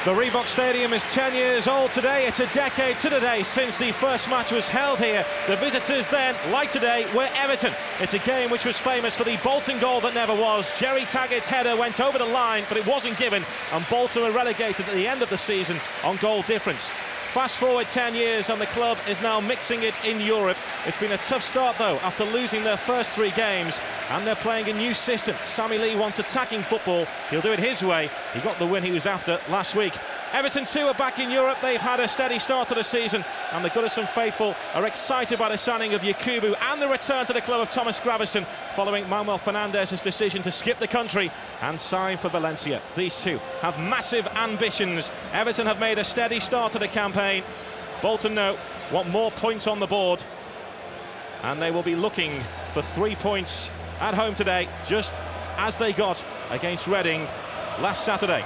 The Reebok Stadium is 10 years old today. It's a decade to the day since the first match was held here. The visitors then, like today, were Everton. It's a game which was famous for the Bolton goal that never was. Jerry Taggart's header went over the line, but it wasn't given, and Bolton were relegated at the end of the season on goal difference. Fast forward 10 years and the club is now mixing it in Europe. It's been a tough start though after losing their first 3 games, and they're playing a new system. Sammy Lee wants attacking football. He'll do it his way. He got the win he was after last week. Everton too are back in Europe. They've had a steady start to the season, and the Goodison faithful are excited by the signing of Yakubu and the return to the club of Thomas Gravesen following Manuel Fernandez's decision to skip the country and sign for Valencia. These two have massive ambitions. Everton have made a steady start to the campaign. Bolton know want more points on the board, and they will be looking for 3 points at home today, just as they got against Reading last Saturday.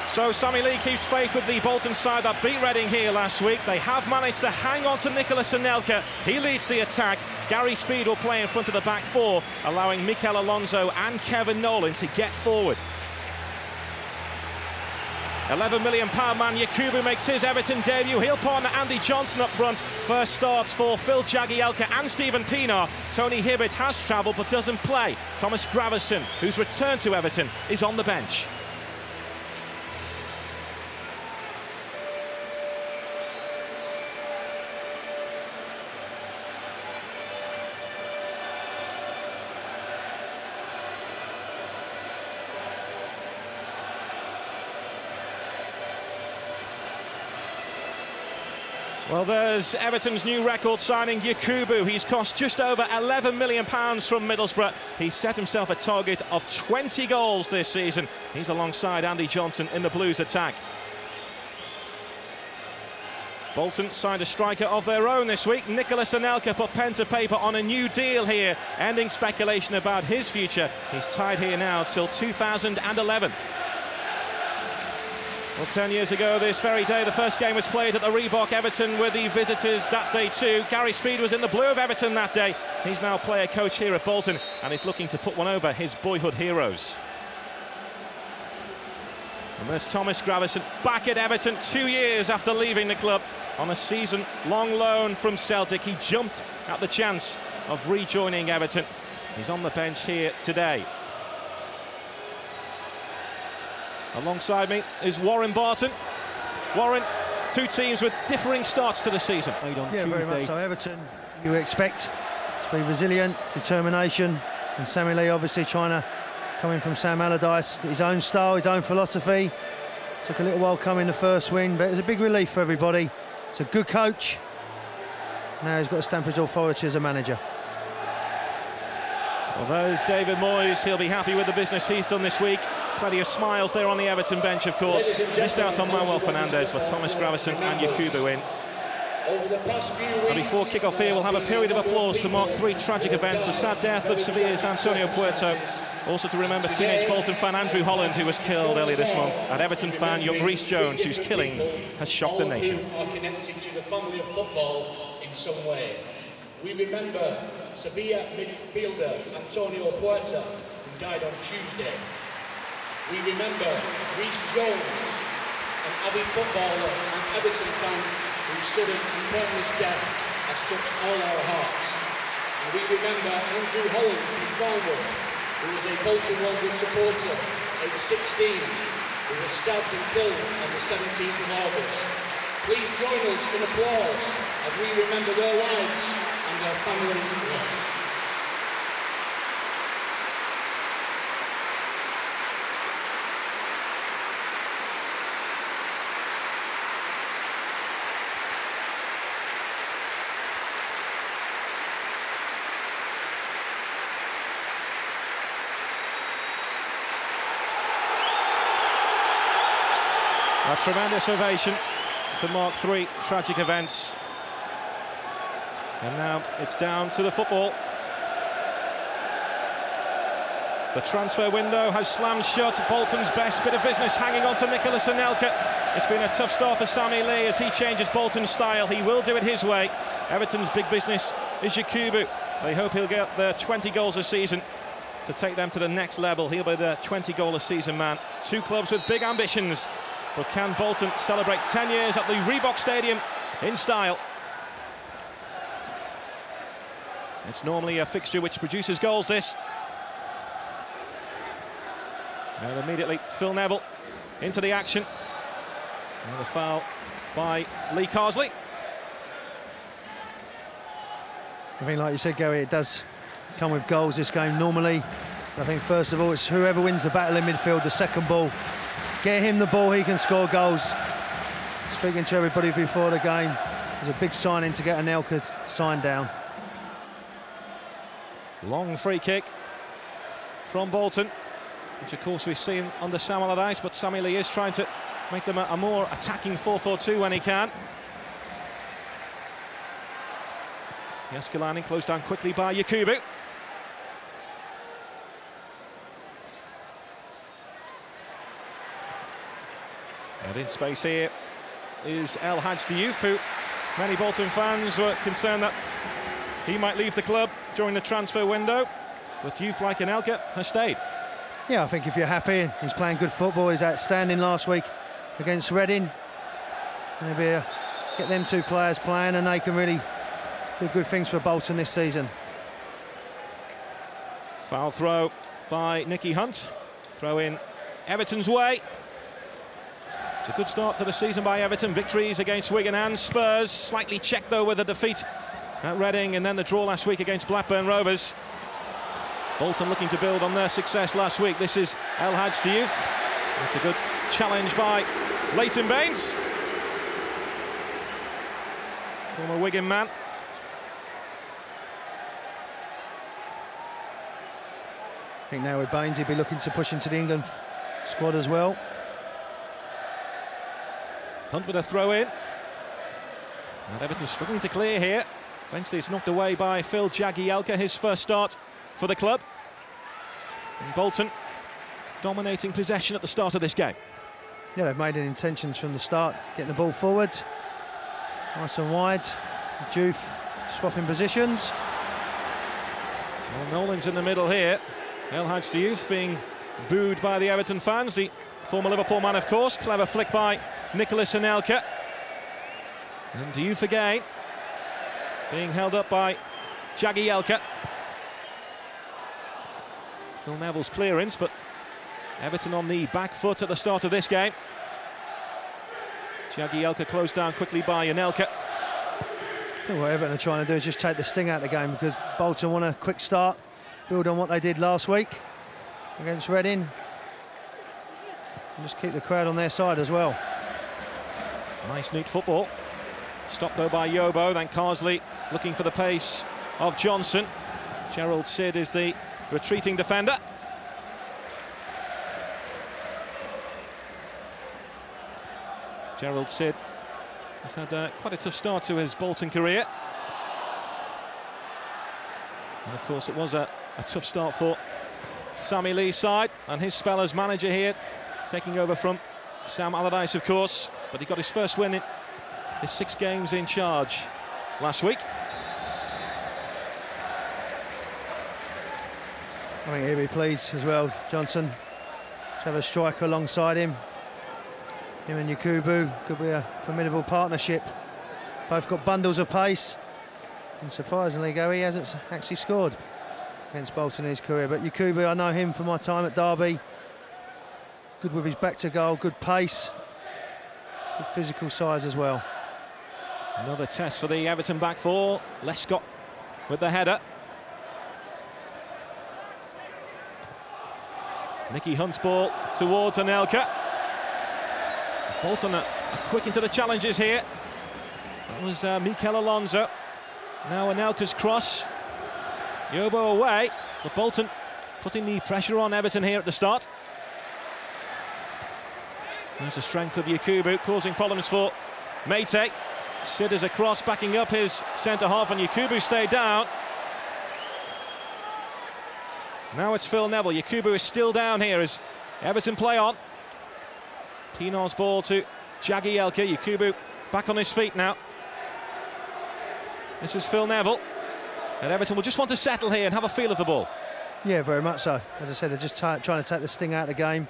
So Sammy Lee keeps faith with the Bolton side that beat Reading here last week. They have managed to hang on to Nicolas Anelka. He leads the attack. Gary Speed will play in front of the back 4, allowing Mikel Alonso and Kevin Nolan to get forward. £11 million man Yakubu makes his Everton debut. He'll partner Andy Johnson up front. First starts for Phil Jagielka and Stephen Pienaar. Tony Hibbert has travelled but doesn't play. Thomas Gravesen, who's returned to Everton, is on the bench. Well, there's Everton's new record signing, Yakubu. He's cost just over £11 million from Middlesbrough. He's set himself a target of 20 goals this season. He's alongside Andy Johnson in the Blues attack. Bolton signed a striker of their own this week. Nicolas Anelka put pen to paper on a new deal here, ending speculation about his future. He's tied here now till 2011. Well, 10 years ago this very day, the first game was played at the Reebok. Everton were the visitors that day too. Gary Speed was in the blue of Everton that day. He's now player-coach here at Bolton, and he's looking to put one over his boyhood heroes. And there's Thomas Gravesen back at Everton 2 years after leaving the club on a season-long loan from Celtic. He jumped at the chance of rejoining Everton. He's on the bench here today. Alongside me is Warren Barton. Warren, 2 teams with differing starts to the season. Yeah, very much so. Everton, you expect to be resilient, determination, and Sammy Lee obviously trying to come in from Sam Allardyce, his own style, his own philosophy. Took a little while coming the first win, but it was a big relief for everybody. It's a good coach. Now he's got to stamp his authority as a manager. Well, there's David Moyes. He'll be happy with the business he's done this week. Plenty of smiles there on the Everton bench, of course. Missed out on Manuel Fernandez, but Thomas Gravesen and Yakubu in. And before kick-off here, we'll have a period of applause to mark 3 tragic events. The sad death of Sevilla's Antonio Puerto. Also to remember teenage Bolton fan Andrew Holland, who was killed earlier this month. And Everton fan young Reece Jones, whose killing has shocked the nation. Are connected to the family of football in some way. We remember Sevilla midfielder Antonio Puerta, who died on Tuesday. We remember Reece Jones, an avid footballer and Everton fan whose sudden and painless death has touched all our hearts. And we remember Andrew Holland from Farnwood, who was a Bolton Wanderers supporter, aged 16, who was stabbed and killed on the 17th of August. Please join us in applause as we remember their lives and their families lost. A tremendous ovation to mark 3 tragic events. And now it's down to the football. The transfer window has slammed shut. Bolton's best bit of business hanging on to Nicolas Anelka. It's been a tough start for Sammy Lee as he changes Bolton's style. He will do it his way. Everton's big business is Yakubu. They hope he'll get their 20 goals a season to take them to the next level. He'll be the 20-goal-a-season man. Two clubs with big ambitions. But can Bolton celebrate 10 years at the Reebok Stadium in style? It's normally a fixture which produces goals, this. And immediately Phil Neville into the action. Another foul by Lee Carsley. I think, like you said, Gary, it does come with goals, this game, normally. I think, first of all, it's whoever wins the battle in midfield, the second ball. Get him the ball, he can score goals. Speaking to everybody before the game, there's a big signing to get Anelka signed down. Long free kick from Bolton, which of course we've seen under Sam Allardyce, but Sammy Lee is trying to make them a more attacking 4-4-2 when he can. Escalani closed down quickly by Yakubu. And in space here is El Hadj Diouf, who many Bolton fans were concerned that he might leave the club during the transfer window, but Diouf, like Anelka, has stayed. Yeah, I think if you're happy, he's playing good football, he's outstanding last week against Reading. Maybe get them two players playing and they can really do good things for Bolton this season. Foul throw by Nicky Hunt. Throw in Everton's way. It's a good start to the season by Everton. Victories against Wigan and Spurs. Slightly checked though with a defeat at Reading and then the draw last week against Blackburn Rovers. Bolton looking to build on their success last week. This is El Hadj Diouf. It's a good challenge by Leighton Baines. Former Wigan man. I think now with Baines, he'll be looking to push into the England squad as well. Hunt with a throw in. And Everton struggling to clear here. Eventually it's knocked away by Phil Jagielka, his first start for the club. And Bolton dominating possession at the start of this game. Yeah, they've made an intentions from the start, getting the ball forward. Nice and wide. Diouf swapping positions. Well, Nolan's in the middle here. El Hadj Diouf being booed by the Everton fans. The former Liverpool man, of course. Clever flick by Nicholas Anelka. And Diouf again. Being held up by Jagielka. Phil Neville's clearance, but Everton on the back foot at the start of this game. Jagielka closed down quickly by Anelka. What Everton are trying to do is just take the sting out of the game, because Bolton want a quick start, build on what they did last week against Reading, and just keep the crowd on their side as well. Nice neat football. Stopped though by Yobo, then Carsley looking for the pace of Johnson. Gerald Sid is the retreating defender. Gerald Sid has had quite a tough start to his Bolton career. And of course it was a tough start for Sammy Lee's side and his spell as manager here, taking over from Sam Allardyce, of course. But he got his first win in his 6 games in charge last week. I think he'll be pleased as well, Johnson, to have a striker alongside him. Him and Yakubu could be a formidable partnership. Both got bundles of pace. And surprisingly, Gary, he hasn't actually scored against Bolton in his career. But Yakubu, I know him from my time at Derby. Good with his back to goal, good pace, good physical size as well. Another test for the Everton back four. Lescott with the header. Nicky Hunt's ball towards Anelka. Bolton are quick into the challenges here. That was Mikel Alonso. Now Anelka's cross. Yobo away, but Bolton putting the pressure on Everton here at the start. There's the strength of Yakubu, causing problems for Meite. Sid is across, backing up his centre-half, and Yakubu stayed down. Now it's Phil Neville. Yakubu is still down here as Everton play on. Pienaar's ball to Jagielka. Yakubu back on his feet now. This is Phil Neville. And Everton will just want to settle here and have a feel of the ball. Yeah, very much so. As I said, they're just trying to take the sting out of the game.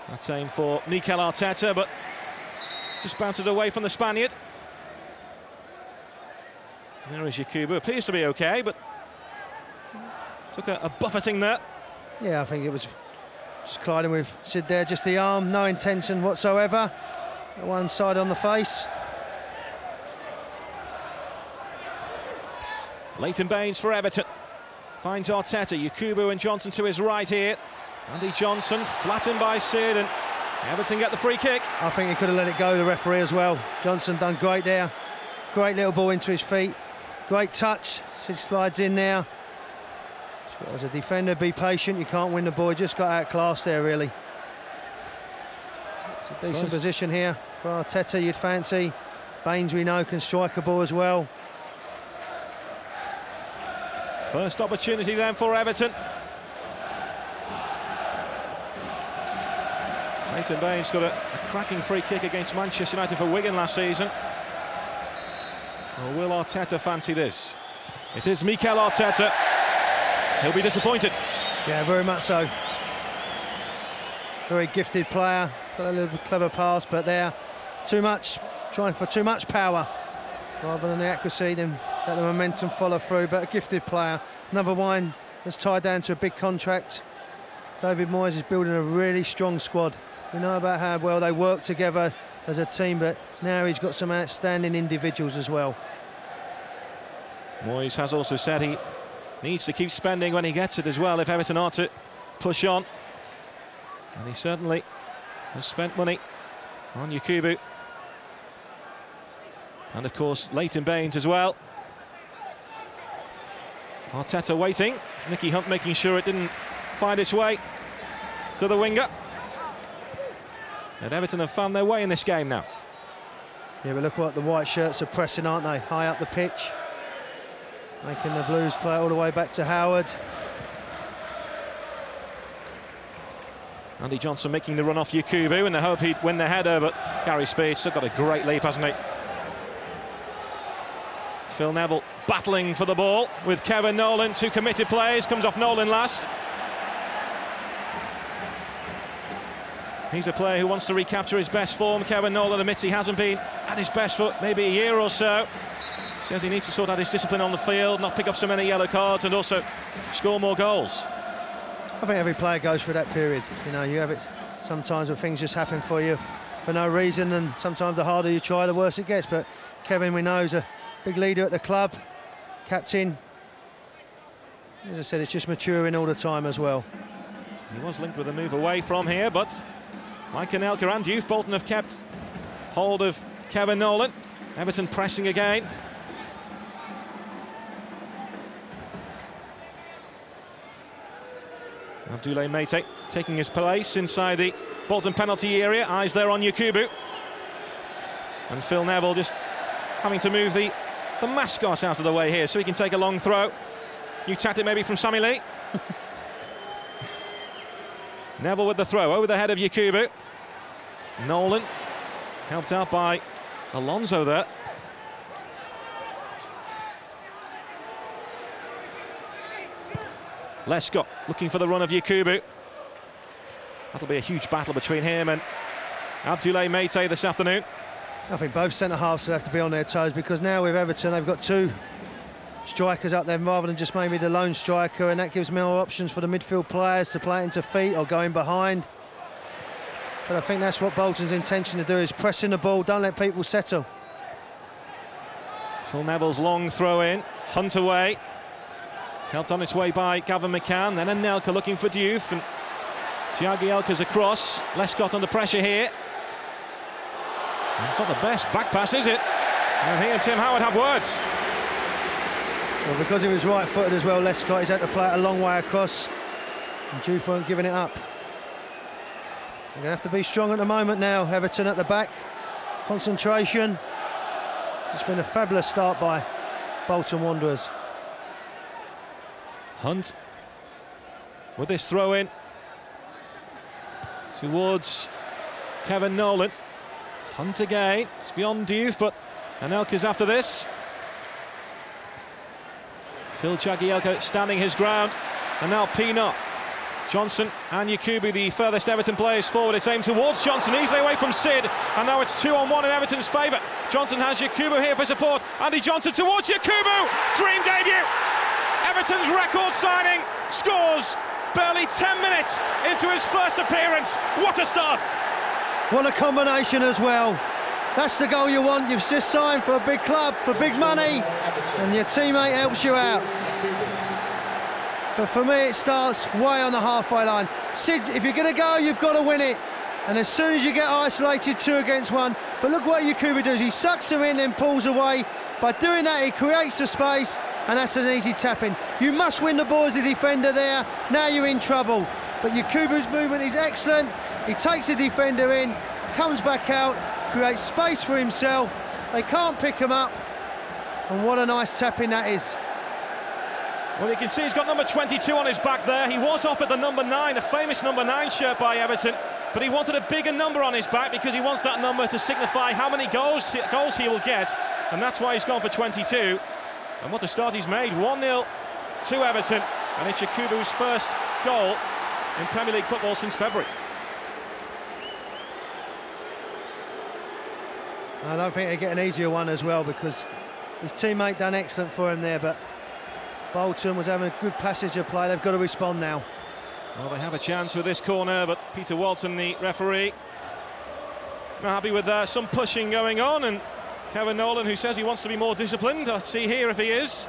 That's aim for Mikel Arteta, but just bounces away from the Spaniard. There is Yakubu. Appears to be okay, but took a buffeting there. Yeah, I think it was just colliding with Sid there, just the arm, no intention whatsoever. One side on the face. Leighton Baines for Everton. Finds Arteta, Yakubu and Johnson to his right here. Andy Johnson flattened by Sid, and Everton get the free kick. I think he could have let it go, the referee as well. Johnson done great there. Great little ball into his feet. Great touch. Sid slides in there. As a defender, be patient. You can't win the ball. He just got outclassed there, really. It's a decent position here for Arteta, you'd fancy. Baines, we know, can strike a ball as well. First opportunity then for Everton. Leighton Baines got a cracking free kick against Manchester United for Wigan last season. Or will Arteta fancy this? It is Mikel Arteta. He'll be disappointed. Yeah, very much so. Very gifted player. Got a little clever pass, but there, too much, trying for too much power rather than the accuracy, then let the momentum follow through. But a gifted player. Another one that's tied down to a big contract. David Moyes is building a really strong squad. We know about how well they work together as a team, but now he's got some outstanding individuals as well. Moyes has also said he needs to keep spending when he gets it as well if Everton are to push on. And he certainly has spent money on Yakubu. And of course Leighton Baines as well. Arteta waiting. Nicky Hunt making sure it didn't find its way to the winger. And Everton have found their way in this game now. Yeah, but look what the white shirts are pressing, aren't they? High up the pitch. Making the Blues play all the way back to Howard. Andy Johnson making the run off Yakubu, and they hope he'd win the header, but Gary Speed's still got a great leap, hasn't he? Phil Neville battling for the ball with Kevin Nolan. Two committed players, comes off Nolan last. He's a player who wants to recapture his best form. Kevin Nolan admits he hasn't been at his best for maybe a year or so. Says he needs to sort out his discipline on the field, not pick up so many yellow cards, and also score more goals. I think every player goes through that period. You know, you have it sometimes where things just happen for you for no reason, and sometimes the harder you try, the worse it gets. But Kevin, we know, is a big leader at the club, captain. As I said, it's just maturing all the time as well. He was linked with a move away from here, but like Anelka and Youth, Bolton have kept hold of Kevin Nolan. Everton pressing again. Abdoulaye Meite taking his place inside the Bolton penalty area. Eyes there on Yakubu. And Phil Neville just having to move the mascot out of the way here so he can take a long throw. New tactic maybe from Sammy Lee. Neville with the throw over the head of Yakubu. Nolan helped out by Alonso there. Lescott looking for the run of Yakubu. That'll be a huge battle between him and Abdoulaye Meite this afternoon. I think both centre-halves have to be on their toes, because now with Everton they've got two strikers up there rather than just maybe the lone striker, and that gives more options for the midfield players to play into feet or going behind. But I think that's what Bolton's intention to do, is pressing the ball, don't let people settle. Phil Neville's long throw in, Hunt away. Helped on its way by Gavin McCann, then Anelka looking for Diouf, and Jagielka's across. Lescott under pressure here. And it's not the best back pass, is it? And he and Tim Howard have words. Well, because he was right-footed as well, Lescott, he's had to play it a long way across, and Diouf weren't giving it up. They're going to have to be strong at the moment now. Everton at the back, concentration. It's been a fabulous start by Bolton Wanderers. Hunt with this throw in towards Kevin Nolan. Hunt again, it's beyond Diouf, but Anelka's after this. Still Jagielka standing his ground, and now Pienaar. Johnson and Yakubu, the furthest Everton players forward. It's aimed towards Johnson, easily away from Sid, and now it's 2-on-1 in Everton's favour. Johnson has Yakubu here for support. Andy Johnson towards Yakubu, dream debut. Everton's record signing scores barely 10 minutes into his first appearance. What a start! What a combination as well. That's the goal you want. You've just signed for a big club, for big money, and your teammate helps you out. But for me, it starts way on the halfway line. Sid, if you're going to go, you've got to win it. And as soon as you get isolated 2 against 1, but look what Yakubu does. He sucks him in and pulls away. By doing that, he creates the space, and that's an easy tap-in. You must win the ball as a defender there. Now you're in trouble. But Yakubu's movement is excellent. He takes the defender in, comes back out, creates space for himself. They can't pick him up. And what a nice tap-in that is. Well, you can see he's got number 22 on his back there. He was offered the number 9, a famous number 9 shirt by Everton, but he wanted a bigger number on his back because he wants that number to signify how many goals he will get, and that's why he's gone for 22. And what a start he's made. 1-0 to Everton, and it's Yakubu's first goal in Premier League football since February. I don't think they get an easier one as well, because his teammate done excellent for him there, but Bolton was having a good passage of play. They've got to respond now. Well, they have a chance with this corner, but Peter Walton, the referee, not happy with some pushing going on, and Kevin Nolan, who says he wants to be more disciplined. Let's see here if he is.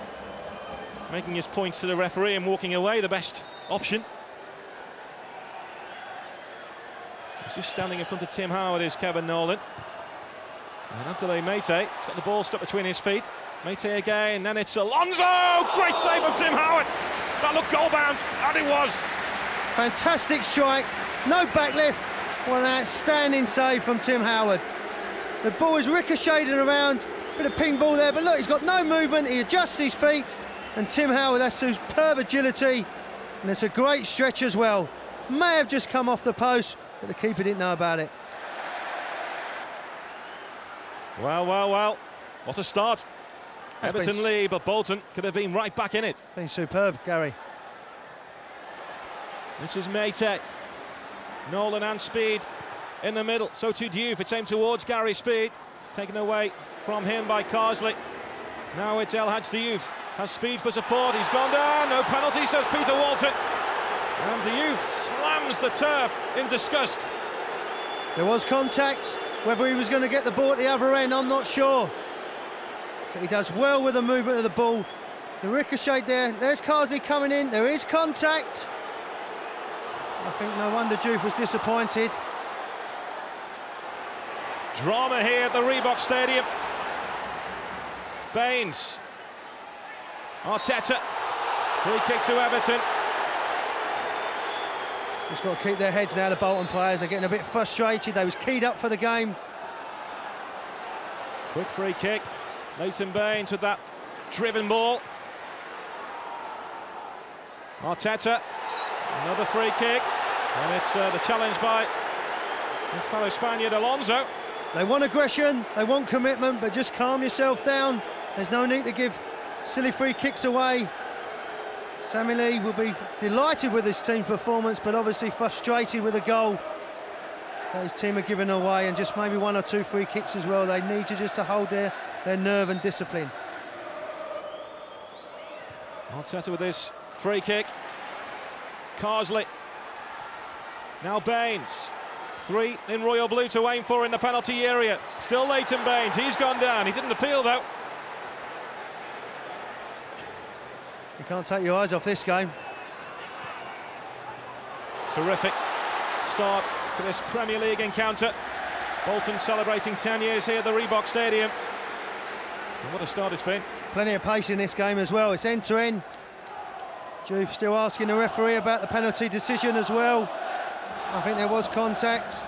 Making his points to the referee and walking away, the best option. He's just standing in front of Tim Howard, is Kevin Nolan. And Abdoulaye Meite, he's got the ball stuck between his feet. Meite again, then it's Alonso! Great save from Tim Howard! That looked goal-bound, and it was. Fantastic strike, no backlift. What an outstanding save from Tim Howard. The ball is ricocheting around, bit of ping ball there, but look, he's got no movement, he adjusts his feet, and Tim Howard, that's superb agility, and it's a great stretch as well. May have just come off the post, but the keeper didn't know about it. Well, well, well, what a start. Everton lead, but Bolton could have been right back in it. Been superb, Gary. This is Meite. Nolan and Speed in the middle. So too Diouf. It's aimed towards Gary Speed. It's taken away from him by Carsley. Now it's El Hadj Diouf. Has Speed for support. He's gone down. No penalty, says Peter Walton. And Diouf slams the turf in disgust. There was contact. Whether he was going to get the ball at the other end, I'm not sure. But he does well with the movement of the ball. The ricochet there. There's Carsley coming in. There is contact. I think no wonder Diouf was disappointed. Drama here at the Reebok Stadium. Baines. Arteta. Free kick to Everton. Just got to keep their heads now, the Bolton players. They're getting a bit frustrated. They was keyed up for the game. Quick free kick. Leighton Baines with that driven ball. Arteta. Another free kick. And it's the challenge by his fellow Spaniard, Alonso. They want aggression, they want commitment, but just calm yourself down. There's no need to give silly free kicks away. Sammy Lee will be delighted with his team performance, but obviously frustrated with the goal that his team are giving away, and just maybe 1 or 2 free kicks as well. They need to just to hold their nerve and discipline. Arteta with this free kick. Carsley. Now Baines. 3 in royal blue to aim for in the penalty area. Still Leighton Baines. He's gone down. He didn't appeal though. You can't take your eyes off this game. Terrific start to this Premier League encounter. Bolton celebrating 10 years here at the Reebok Stadium. And what a start it's been. Plenty of pace in this game as well. It's end to end. Diouf still asking the referee about the penalty decision as well. I think there was contact.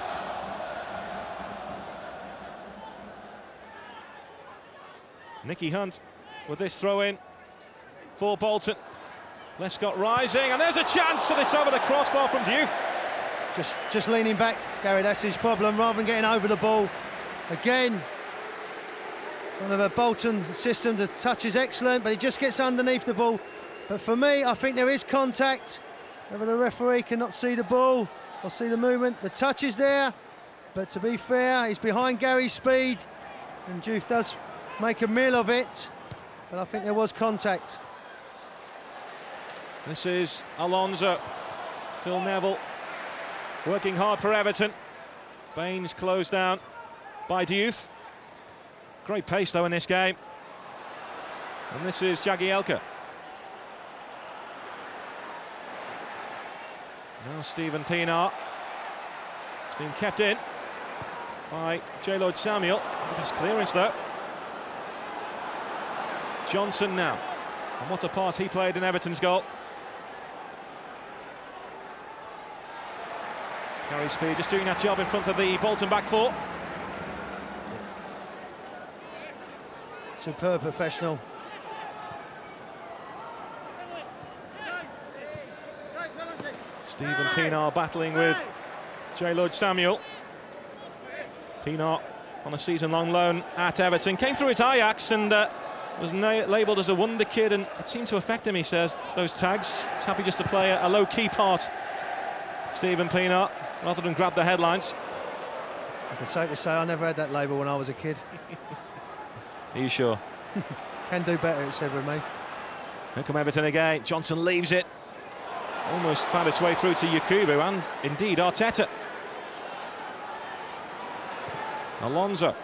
Nicky Hunt with this throw in for Bolton. Lescott rising, and there's a chance, and it's over the crossbar from Diouf. Just leaning back, Gary, that's his problem, rather than getting over the ball. Again, one of a Bolton system. The touch is excellent, but he just gets underneath the ball. But for me, I think there is contact. Whether the referee cannot see the ball or see the movement, the touch is there. But to be fair, he's behind Gary's speed, and Diouf does make a meal of it. But I think there was contact. This is Alonso. Phil Neville working hard for Everton. Baines closed down by Diouf. Great pace though in this game. And this is Jagielka. Now Stephen Pienaar. It's been kept in by J-Lloyd Samuel. Best clearance though. Johnson now. And what a part he played in Everton's goal. Gary Speed just doing that job in front of the Bolton back four. Superb professional. Stephen Pienaar battling with J-Lloyd Samuel. Pienaar on a season-long loan at Everton. Came through at Ajax and was labelled as a wonder kid, and it seemed to affect him, he says, those tags. He's happy just to play a low-key part, Stephen Pienaar, rather than grab the headlines. I can safely say I never had that label when I was a kid. Are you sure? Can do better, it said with me. Here come Everton again. Johnson leaves it. Almost found its way through to Yakubu and indeed Arteta. Alonso.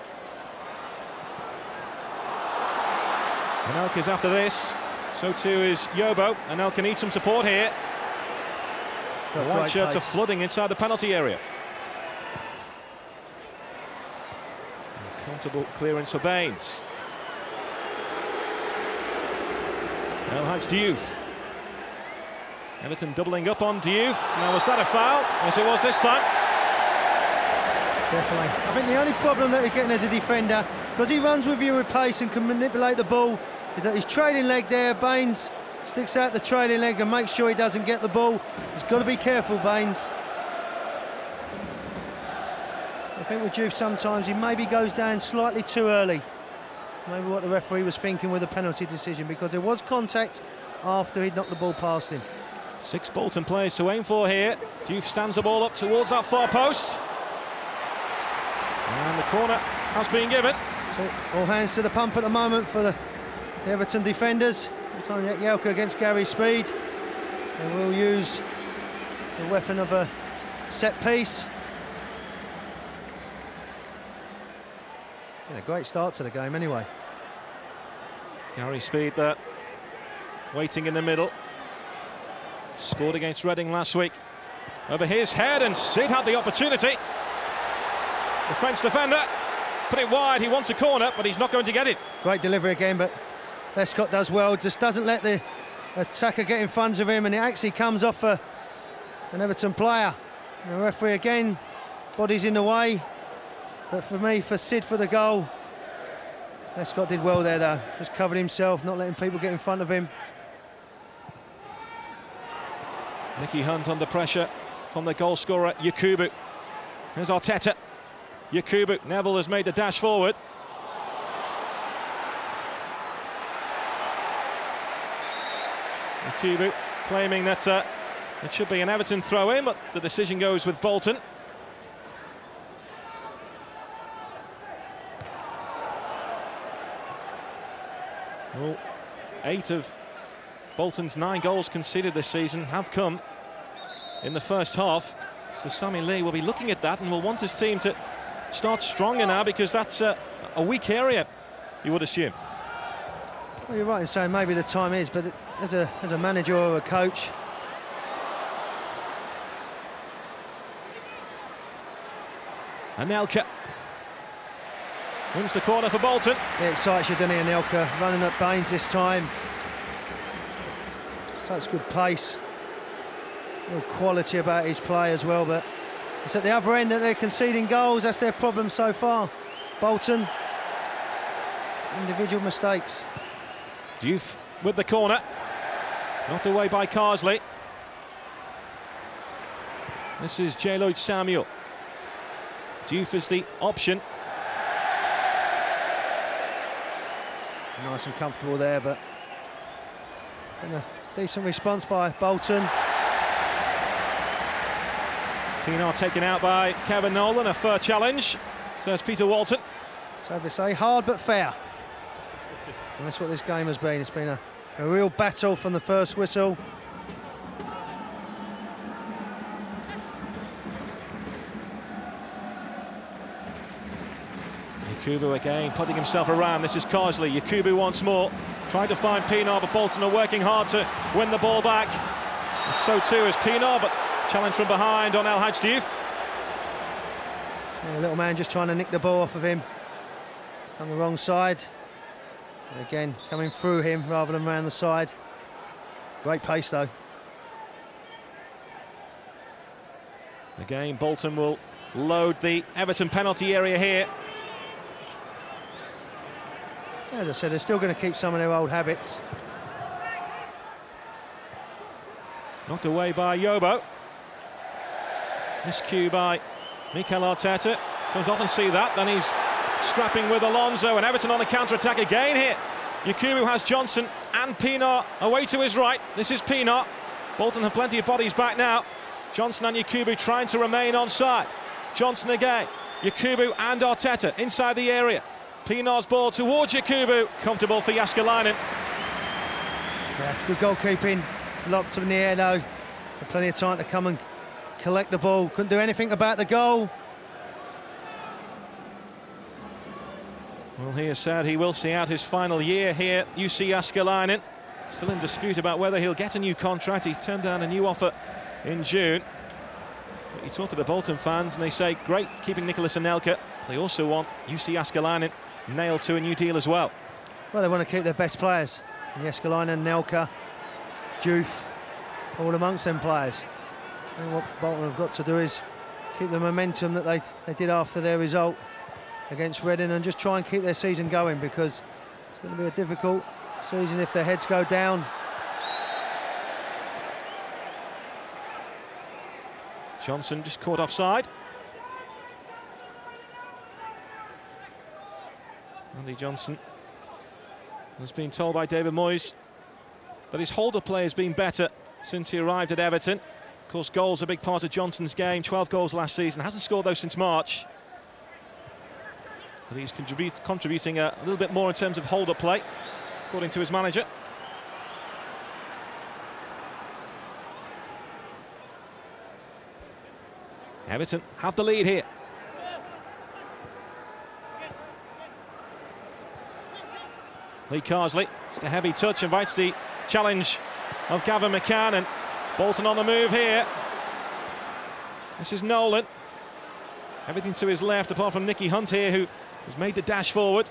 Anelka's after this. So too is Yobo. Anelka needs some support here. The white shirts are flooding inside the penalty area. Comfortable clearance for Baines. El Hadj Diouf. Everton doubling up on Diouf. Now, was that a foul? Yes, it was this time. Definitely. I think the only problem that he's getting as a defender, because he runs with you with pace and can manipulate the ball, is that his trailing leg there, Baines sticks out the trailing leg and makes sure he doesn't get the ball. He's got to be careful, Baines. I think with Diouf sometimes he maybe goes down slightly too early. Maybe what the referee was thinking with the penalty decision, because there was contact after he'd knocked the ball past him. 6 Bolton players to aim for here. Diouf stands the ball up towards that far post. And the corner has been given. So all hands to the pump at the moment for the Everton defenders. It's on Jagielka against Gary Speed. They will use the weapon of a set piece. A great start to the game anyway. Gary Speed there, waiting in the middle. Scored against Reading last week. Over his head, and Sid had the opportunity. The French defender put it wide. He wants a corner, but he's not going to get it. Great delivery again, but Lescott does well. Just doesn't let the attacker get in front of him, and it actually comes off an Everton player. The referee again, body's in the way. But for me, for Sid for the goal, Lescott did well there though. Just covered himself, not letting people get in front of him. Nicky Hunt under pressure from the goal scorer, Yakubu. Here's Arteta. Yakubu. Neville has made the dash forward. Yakubu claiming that it should be an Everton throw-in, but the decision goes with Bolton. Well, 8 of Bolton's 9 goals conceded this season have come in the first half. So Sammy Lee will be looking at that and will want his team to start stronger now, because that's a weak area, you would assume. Well, you're right in saying maybe the time is, but as a manager or a coach, Anelka wins the corner for Bolton. he excites you, doesn't he, Anelka? Running at Baines this time. Such good pace. Real quality about his play as well, but it's at the other end that they're conceding goals. That's their problem so far. Bolton, individual mistakes. Diouf with the corner. Knocked away by Carsley. This is J-Lloyd Samuel. Diouf is the option. nice and comfortable there, but a decent response by Bolton. Pienaar taken out by Kevin Nolan, a fair challenge, says Peter Walton. So they say, hard but fair. And that's what this game has been. It's been a real battle from the first whistle. Yakubu again, putting himself around. This is Carsley. Yakubu once more, trying to find Pienaar, but Bolton are working hard to win the ball back. And so too is Pienaar, but challenge from behind on El Hadj Diouf. Yeah, little man just trying to nick the ball off of him. On the wrong side. And again, coming through him rather than around the side. Great pace though. Again, Bolton will load the Everton penalty area here. As I said, they're still going to keep some of their old habits. Knocked away by Yobo. Miscue by Mikel Arteta. Don't often see that. Then he's scrapping with Alonso, and Everton on the counter-attack again here. Yakubu has Johnson and Pienaar away to his right. This is Pienaar. Bolton have plenty of bodies back now. Johnson and Yakubu trying to remain onside. Johnson again. Yakubu and Arteta inside the area. Pienaar's ball towards Yakubu. Comfortable for Jääskeläinen. Yeah, good goalkeeping. Locked up in the air though. Had plenty of time to come and collect the ball. Couldn't do anything about the goal. Well, he has said he will see out his final year here. UC Jääskeläinen. Still in dispute about whether he'll get a new contract. He turned down a new offer in June. But he talked to the Bolton fans and they say, great keeping Nicolas Anelka. They also want UC Jääskeläinen nailed to a new deal as well. Well, they want to keep their best players. Jääskeläinen, Nelka, Diouf, all amongst them players. And what Bolton have got to do is keep the momentum that they did after their result against Reading and just try and keep their season going, because it's going to be a difficult season if their heads go down. Johnson just caught offside. Andy Johnson has been told by David Moyes that his hold-up play has been better since he arrived at Everton. Of course, goals are a big part of Johnson's game. 12 goals last season, hasn't scored those since March. But he's contributing a little bit more in terms of hold-up play, according to his manager. Everton have the lead here. Lee Carsley, just a heavy touch, invites the challenge of Gavin McCann, and Bolton on the move here. This is Nolan. Everything to his left, apart from Nicky Hunt here, who has made the dash forward.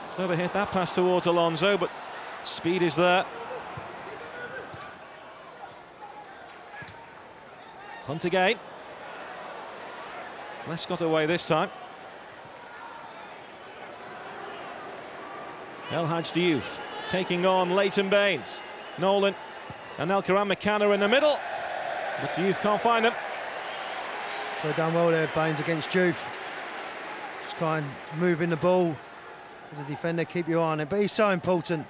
Just overhit that pass towards Alonso, but speed is there. Hunt again. Les got away this time. El Hadj Diouf taking on Leighton Baines. Nolan and Anelka and McCann are in the middle, but Diouf can't find them. They've done well there, Baines against Diouf. Just try and move in the ball. As a defender, keep your eye on it, but he's so important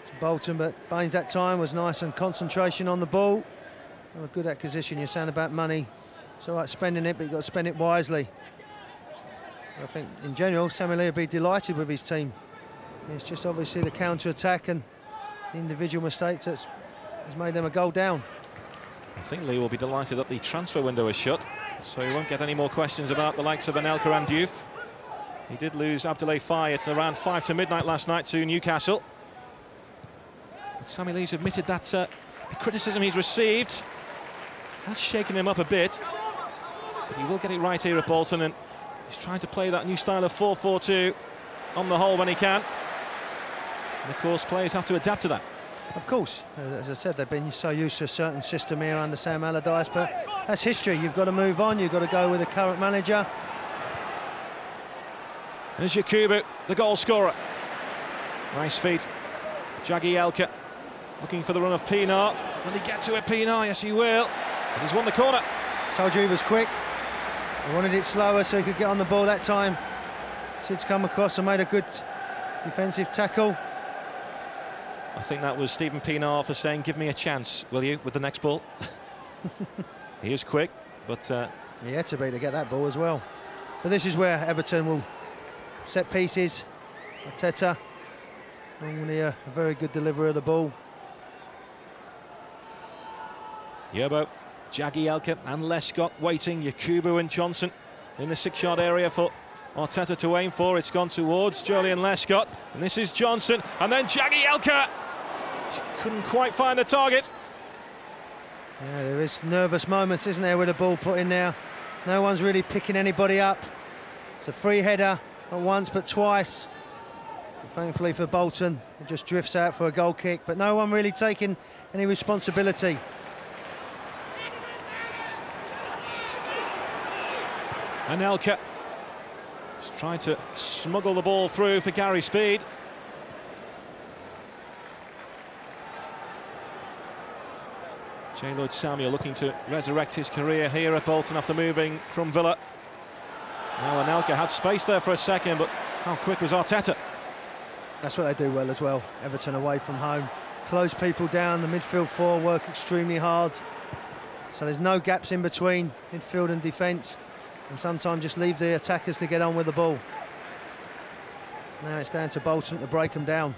to Bolton. But Baines that time was nice and concentration on the ball. A good acquisition. You're saying about money. It's all right spending it, but you've got to spend it wisely. I think in general, Samuel Lee will be delighted with his team. It's just obviously the counter-attack and the individual mistakes that's has made them a goal down. I think Lee will be delighted that the transfer window is shut, so he won't get any more questions about the likes of Anelka and Diouf. He did lose Abdoulaye Faye at around 5 to midnight last night to Newcastle. But Samuel Lee's admitted that the criticism he's received has shaken him up a bit, but he will get it right here at Bolton, and he's trying to play that new style of 4-4-2 on the whole when he can. And of course, players have to adapt to that. Of course, as I said, they've been so used to a certain system here under Sam Allardyce, but that's history. You've got to move on, you've got to go with the current manager. There's Yakubu, the goal scorer. Nice feet. Jagielka looking for the run of Pienaar. Will he get to it, Pienaar? Yes, he will. And he's won the corner. Told you he was quick. He wanted it slower so he could get on the ball that time. Sid's come across and made a good defensive tackle. I think that was Stephen Pienaar for saying, give me a chance, will you, with the next ball. He is quick, but... He had to be to get that ball as well. But this is where Everton will set pieces. Arteta, normally a very good deliverer of the ball. Yerbo, Jagielka and Lescott waiting. Yakubu and Johnson in the 6-yard area for Arteta to aim for. It's gone towards Julian Lescott, and this is Johnson, and then Jagielka. She couldn't quite find the target. Yeah, there is nervous moments, isn't there, with the ball put in there. No one's really picking anybody up. It's a free header, not once but twice. And thankfully for Bolton, it just drifts out for a goal kick, but no one really taking any responsibility. Anelka just trying to smuggle the ball through for Gary Speed. J. Lloyd Samuel looking to resurrect his career here at Bolton after moving from Villa. Now Anelka had space there for a second, but how quick was Arteta? That's what they do well as well. Everton away from home. Close people down, the midfield four work extremely hard. So there's no gaps in between midfield and defence. And sometimes just leave the attackers to get on with the ball. Now it's down to Bolton to break them down.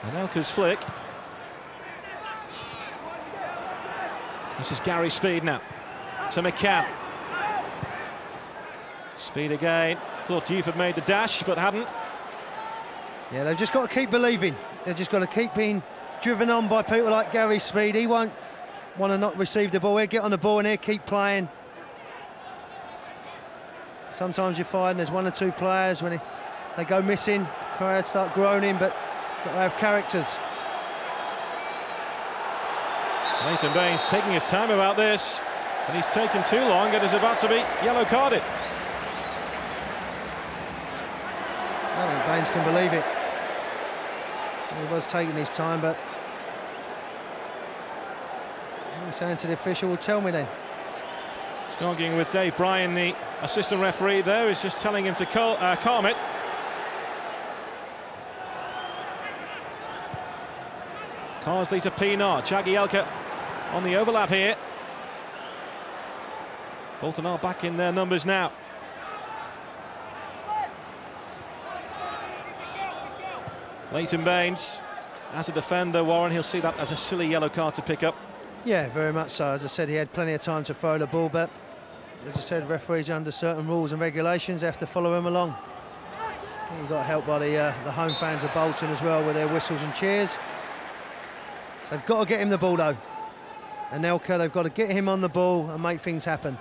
Anelka's flick. This is Gary Speed now. To McCann. Speed again. Thought Diouf had made the dash, but hadn't. Yeah, they've just got to keep believing. They've just got to keep being driven on by people like Gary Speed. He won't want to not receive the ball. He'll get on the ball and he'll keep playing. Sometimes you find there's one or two players when they go missing, crowds start groaning, but got to have characters. Mason Baines taking his time about this, and he's taken too long and is about to be yellow carded. I don't think Baines can believe it. He was taking his time, but I'm saying to the official, will tell me then. He's arguing with Dave Bryan, the assistant referee there, is just telling him to calm it. Carsley to Pienaar, Jagielka on the overlap here. Bolton are back in their numbers now. Leighton Baines, as a defender, Warren, he'll see that as a silly yellow card to pick up. Yeah, very much so. As I said, he had plenty of time to throw the ball, but as I said, referees under certain rules and regulations have to follow him along. I think he got helped by the home fans of Bolton as well with their whistles and cheers. They've got to get him the ball though. Anelka, they've got to get him on the ball and make things happen.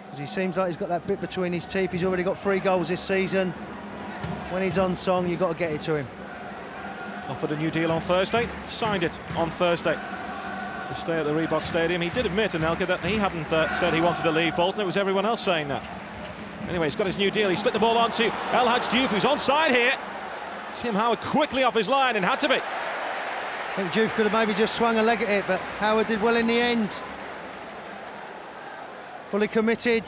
Because he seems like he's got that bit between his teeth. He's already got 3 goals this season. When he's on song, you've got to get it to him. Offered a new deal on Thursday, signed it on Thursday to stay at the Reebok Stadium. He did admit, Anelka, that he hadn't said he wanted to leave Bolton. It was everyone else saying that. Anyway, he's got his new deal. He split the ball onto El Hadji Diouf, who's onside here. Tim Howard quickly off his line, and had to be. I think Diouf could have maybe just swung a leg at it, but Howard did well in the end. Fully committed.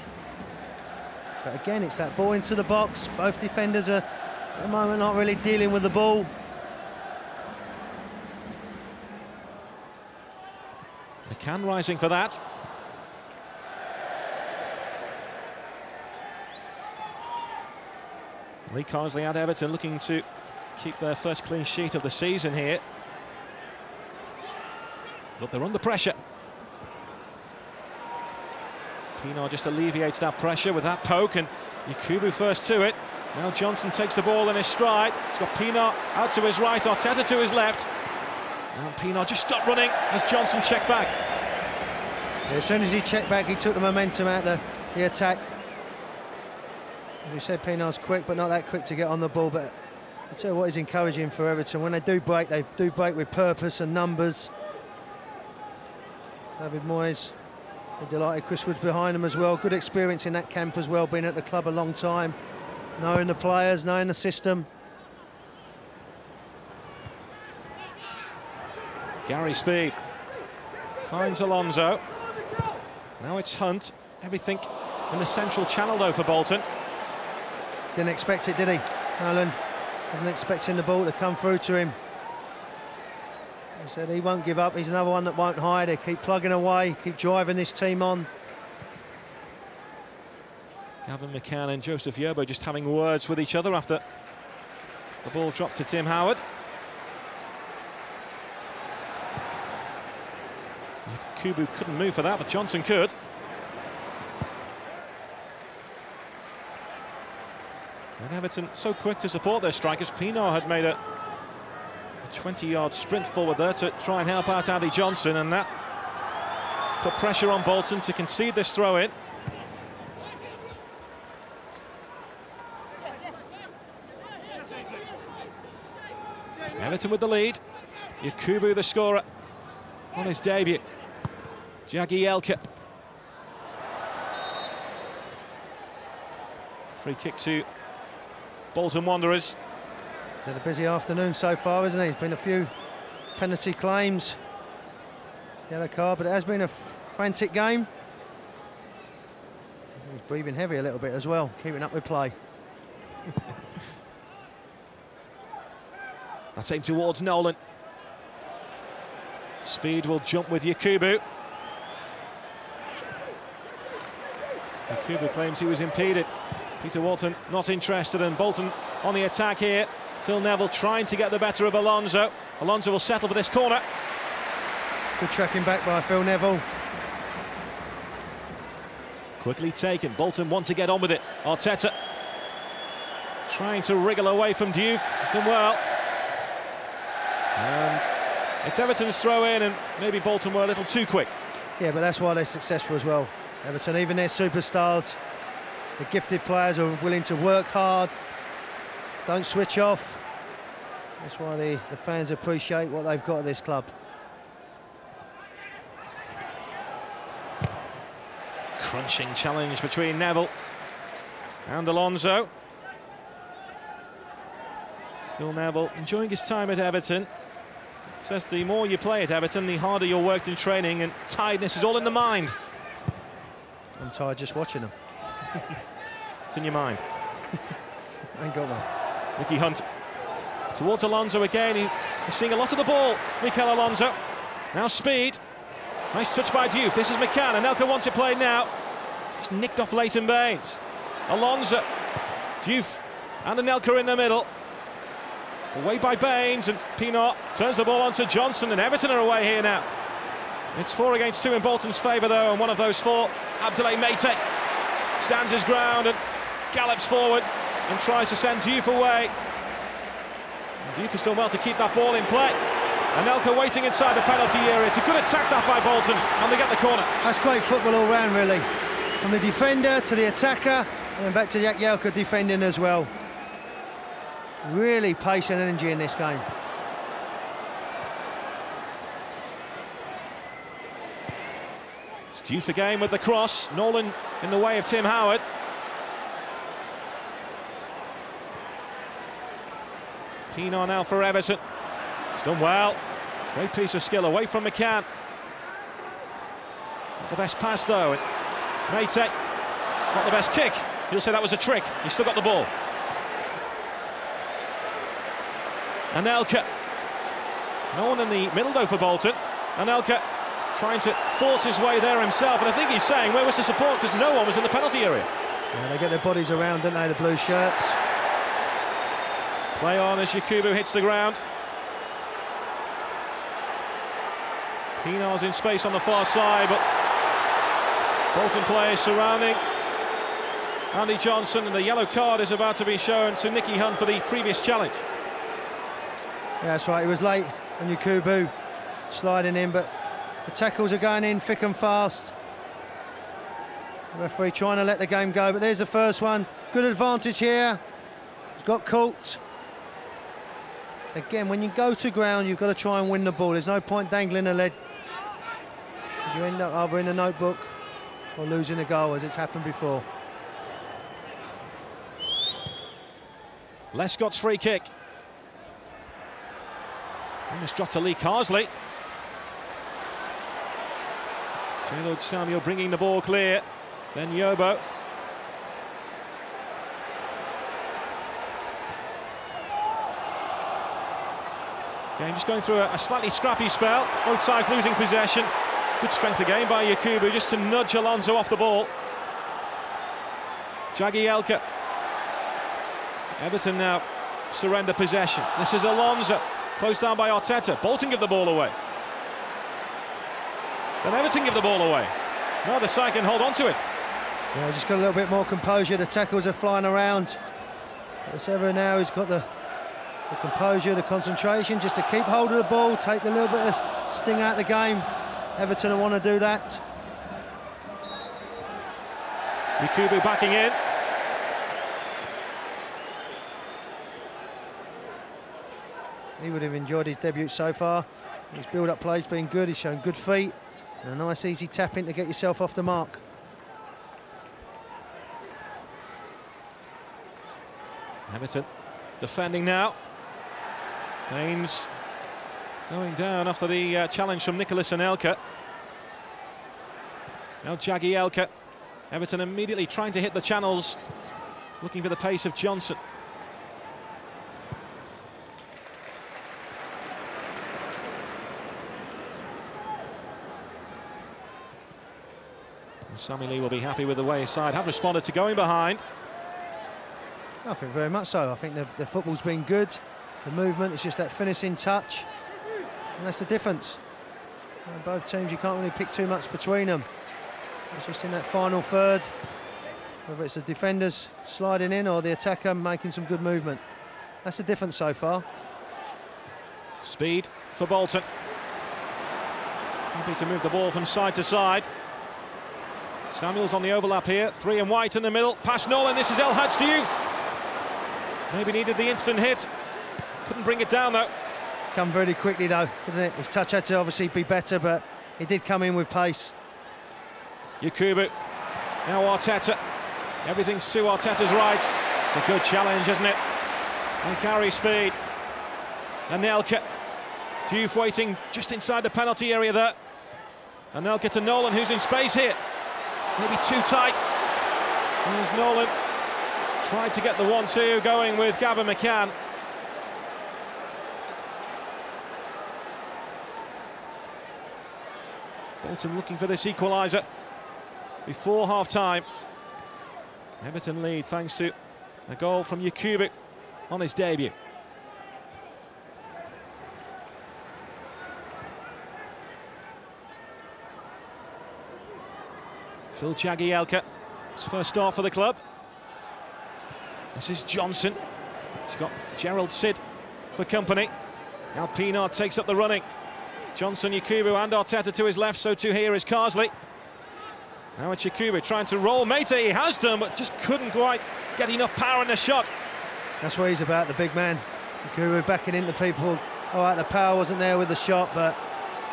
But again, it's that ball into the box. Both defenders are, at the moment, not really dealing with the ball. McCann rising for that. Lee Carsley at Everton looking to keep their first clean sheet of the season here. But they're under pressure. Pienaar just alleviates that pressure with that poke, and Yakubu first to it. Now Johnson takes the ball in his stride. He's got Pienaar out to his right, Arteta to his left. And Pienaar just stopped running as Johnson checked back. Yeah, as soon as he checked back, he took the momentum out the attack. As we said, Pienaar's quick, but not that quick to get on the ball. But I'll tell you what is encouraging for Everton, when they do break with purpose and numbers. David Moyes, they're delighted. Chris Wood's behind them as well. Good experience in that camp as well, been at the club a long time, knowing the players, knowing the system. Gary Speed finds Alonso. Now it's Hunt. Everything in the central channel, though, for Bolton. Didn't expect it, did he? Nolan wasn't expecting the ball to come through to him. He said he won't give up. He's another one that won't hide. They keep plugging away, keep driving this team on. Gavin McCann and Joseph Yerbo just having words with each other after the ball dropped to Tim Howard. Kubu couldn't move for that, but Johnson could. And Everton so quick to support their strikers. Pienaar had made a 20-yard sprint forward there to try and help out Andy Johnson, and that put pressure on Bolton to concede this throw-in. Everton with the lead. Yakubu the scorer on his debut. Jagielka. Free kick to Bolton Wanderers. He's had a busy afternoon so far, isn't he? There's been a few penalty claims, yellow card, but it has been a frantic game. He's breathing heavy a little bit as well, keeping up with play. That's aimed towards Nolan. Speed will jump with Yakubu. Yakubu claims he was impeded. Peter Walton not interested, and Bolton on the attack here. Phil Neville trying to get the better of Alonso. Alonso will settle for this corner. Good tracking back by Phil Neville. Quickly taken. Bolton want to get on with it. Arteta trying to wriggle away from Diouf. He's done well. And it's Everton's throw in, and maybe Bolton were a little too quick. Yeah, but that's why they're successful as well. Everton, even their superstars, the gifted players are willing to work hard, don't switch off. That's why the fans appreciate what they've got at this club. Crunching challenge between Neville and Alonso. Phil Neville enjoying his time at Everton. Says the more you play at Everton, the harder you're worked in training, and tiredness is all in the mind. I'm tired just watching them. It's in your mind. I ain't got one. Nicky Hunt towards Alonso again. He's seeing a lot of the ball. Mikel Alonso. Now speed. Nice touch by Diouf. This is McCann. Anelka wants it played now. Just nicked off Leighton Baines. Alonso. Diouf and Anelka in the middle. It's away by Baines, and Pienaar turns the ball onto Johnson, and Everton are away here now. It's 4 against 2 in Bolton's favour, though, and one of those 4, Abdoulaye Meite, stands his ground and gallops forward and tries to send Diouf away. And Diouf has done well to keep that ball in play. Anelka waiting inside the penalty area. It's a good attack that by Bolton, and they get the corner. That's great football all round, really. From the defender to the attacker, and then back to Jagielka defending as well. Really pace and energy in this game. It's Diouf again with the cross. Nolan in the way of Tim Howard. Pienaar now for Everton. He's done well. Great piece of skill away from McCann. Not the best pass though. Meite, not the best kick. He'll say that was a trick. He's still got the ball. Anelka. No one in the middle though for Bolton. Anelka trying to force his way there himself, and I think he's saying, where was the support? Because no one was in the penalty area. Yeah, they get their bodies around, don't they, the blue shirts. Play on as Yakubu hits the ground. Pienaar's in space on the far side, but Bolton players surrounding Andy Johnson, and the yellow card is about to be shown to Nicky Hunt for the previous challenge. Yeah, that's right, he was late on Yakubu sliding in, but the tackles are going in thick and fast. The referee trying to let the game go, but there's the first one. Good advantage here. He's got caught. Again, when you go to ground, you've got to try and win the ball. There's no point dangling a leg. You end up either in the notebook or losing a goal, as it's happened before. Lescott's free kick. Almost dropped to Lee Carsley. J-Lord Samuel bringing the ball clear. Then Yobo. Game just going through a slightly scrappy spell. Both sides losing possession. Good strength again by Yakubu just to nudge Alonso off the ball. Jagielka. Everton now surrender possession. This is Alonso, closed down by Arteta. Bolton give the ball away. Then Everton give the ball away. Now the side can hold on to it. Yeah, just got a little bit more composure. The tackles are flying around. It's Everton now who's got the composure, the concentration, just to keep hold of the ball, take a little bit of sting out of the game. Everton will want to do that. Yakubu backing in. He would have enjoyed his debut so far. His build-up play's been good. He's shown good feet and a nice easy tap in to get yourself off the mark. Everton defending now. Baines going down after the challenge from Nicholas Anelka. Now Jagielka. Everton immediately trying to hit the channels, looking for the pace of Johnson. And Sammy Lee will be happy with the way his side have responded to going behind. I think very much so. I think the football's been good. The movement, it's just that finishing touch. And that's the difference. Both teams, you can't really pick too much between them. It's just in that final third, whether it's the defenders sliding in or the attacker making some good movement. That's the difference so far. Speed for Bolton. Happy to move the ball from side to side. Samuel's on the overlap here. 3 and White in the middle. Past Nolan, this is El Hadj Diouf. Maybe needed the instant hit. Couldn't bring it down though. Come really quickly though, didn't it? His touch had to obviously be better, but he did come in with pace. Yakubu. Now Arteta. Everything's to Arteta's right. It's a good challenge, isn't it? And carries speed. Anelka. Diouf waiting just inside the penalty area there. Anelka to Nolan, who's in space here. Maybe too tight. Here's Nolan. Tried to get the 1-2 going with Gavin McCann. Bolton looking for this equaliser before half-time. Everton lead thanks to a goal from Yakubu on his debut. Phil Jagielka, his first start for the club. This is Johnson. He's got Gerald Sid for company. Now Pienaar takes up the running. Johnson, Yakubu and Arteta to his left, so too here is Carsley. Now it's Yakubu trying to roll Mate, he has done, but just couldn't quite get enough power in the shot. That's what he's about, the big man. Yakubu backing into people. All right, the power wasn't there with the shot, but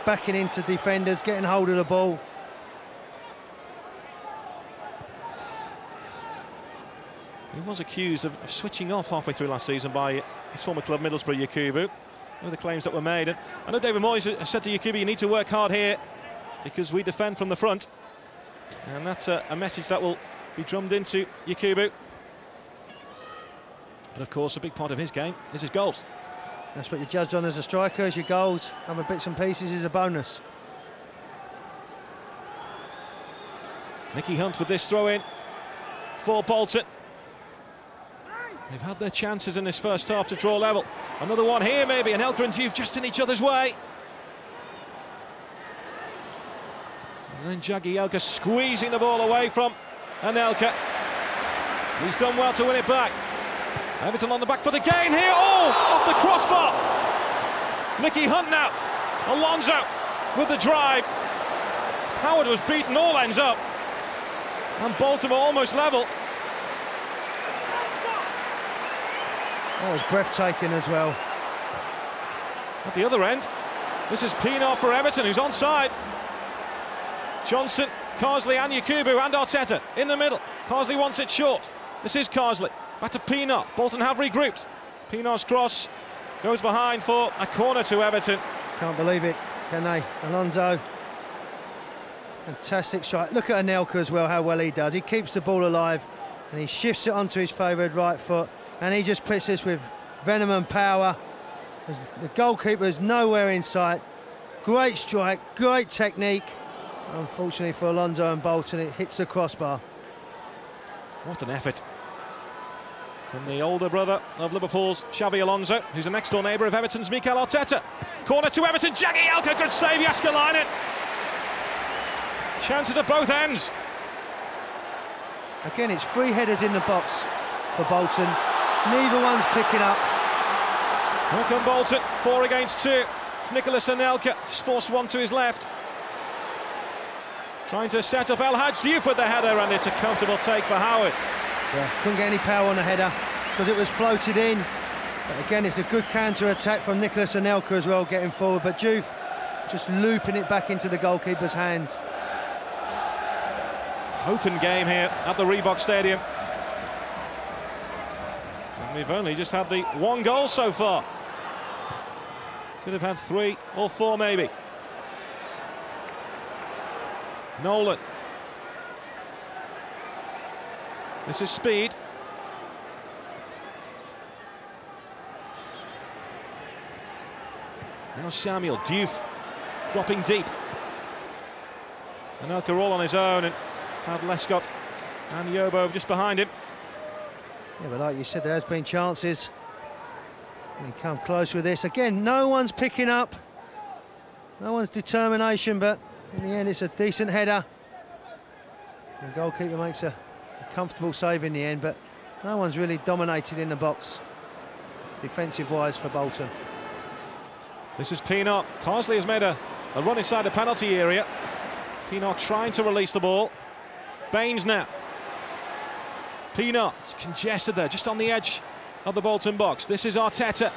backing into defenders, getting hold of the ball. He was accused of switching off halfway through last season by his former club Middlesbrough, Yakubu. One of the claims that were made. And I know David Moyes has said to Yakubu, you need to work hard here because we defend from the front. And that's a message that will be drummed into Yakubu. But of course, a big part of his game is his goals. That's what you're judged on as a striker, as your goals. Other bits and pieces is a bonus. Nicky Hunt with this throw-in for Bolton. They've had their chances in this first half to draw level. Another one here maybe, and Anelka and Diouf just in each other's way. And then Jagielka squeezing the ball away from Anelka. He's done well to win it back. Everton on the back for the gain here. Oh, off the crossbar. Nicky Hunt now. Alonso with the drive. Howard was beaten all ends up. And Bolton were almost level. That was breathtaking as well. At the other end, this is Pienaar for Everton, who's onside. Johnson, Carsley and Yakubu and Arteta in the middle. Carsley wants it short. This is Carsley. Back to Pienaar. Bolton have regrouped. Pienaar's cross goes behind for a corner to Everton. Can't believe it, can they? Alonso. Fantastic shot. Look at Anelka as well, how well he does. He keeps the ball alive and he shifts it onto his favoured right foot, and he just puts this with venom and power. The goalkeeper is nowhere in sight. Great strike, great technique. Unfortunately for Alonso and Bolton, it hits the crossbar. What an effort from the older brother of Liverpool's Xabi Alonso, who's a next-door neighbour of Everton's Mikel Arteta. Corner to Everton, Jagielka, good save, Jääskeläinen. Chances at both ends. Again, it's 3 headers in the box for Bolton. Neither one's picking up. Here come Bolton, 4 against 2. It's Nicolas Anelka, just forced one to his left. Trying to set up El Hadji Diouf with the header, and it's a comfortable take for Howard. Yeah, couldn't get any power on the header because it was floated in. But again, it's a good counter-attack from Nicolas Anelka as well, getting forward. But Diouf just looping it back into the goalkeeper's hands. Houghton game here at the Reebok Stadium. And we've only just had the 1 goal so far. Could have had 3 or 4 maybe. Nolan. This is speed. Now Samuel Diouf dropping deep. Anelka all on his own, and had Lescott and Yobo just behind him. Yeah, but like you said, there has been chances. We come close with this. Again, no one's picking up. No one's determination, but in the end it's a decent header. The goalkeeper makes a comfortable save in the end, but no one's really dominated in the box, defensive-wise, for Bolton. This is Pienaar. Carsley has made a run inside the penalty area. Pienaar trying to release the ball. Baines now. Pienaar, it's congested there, just on the edge of the Bolton box. This is Arteta.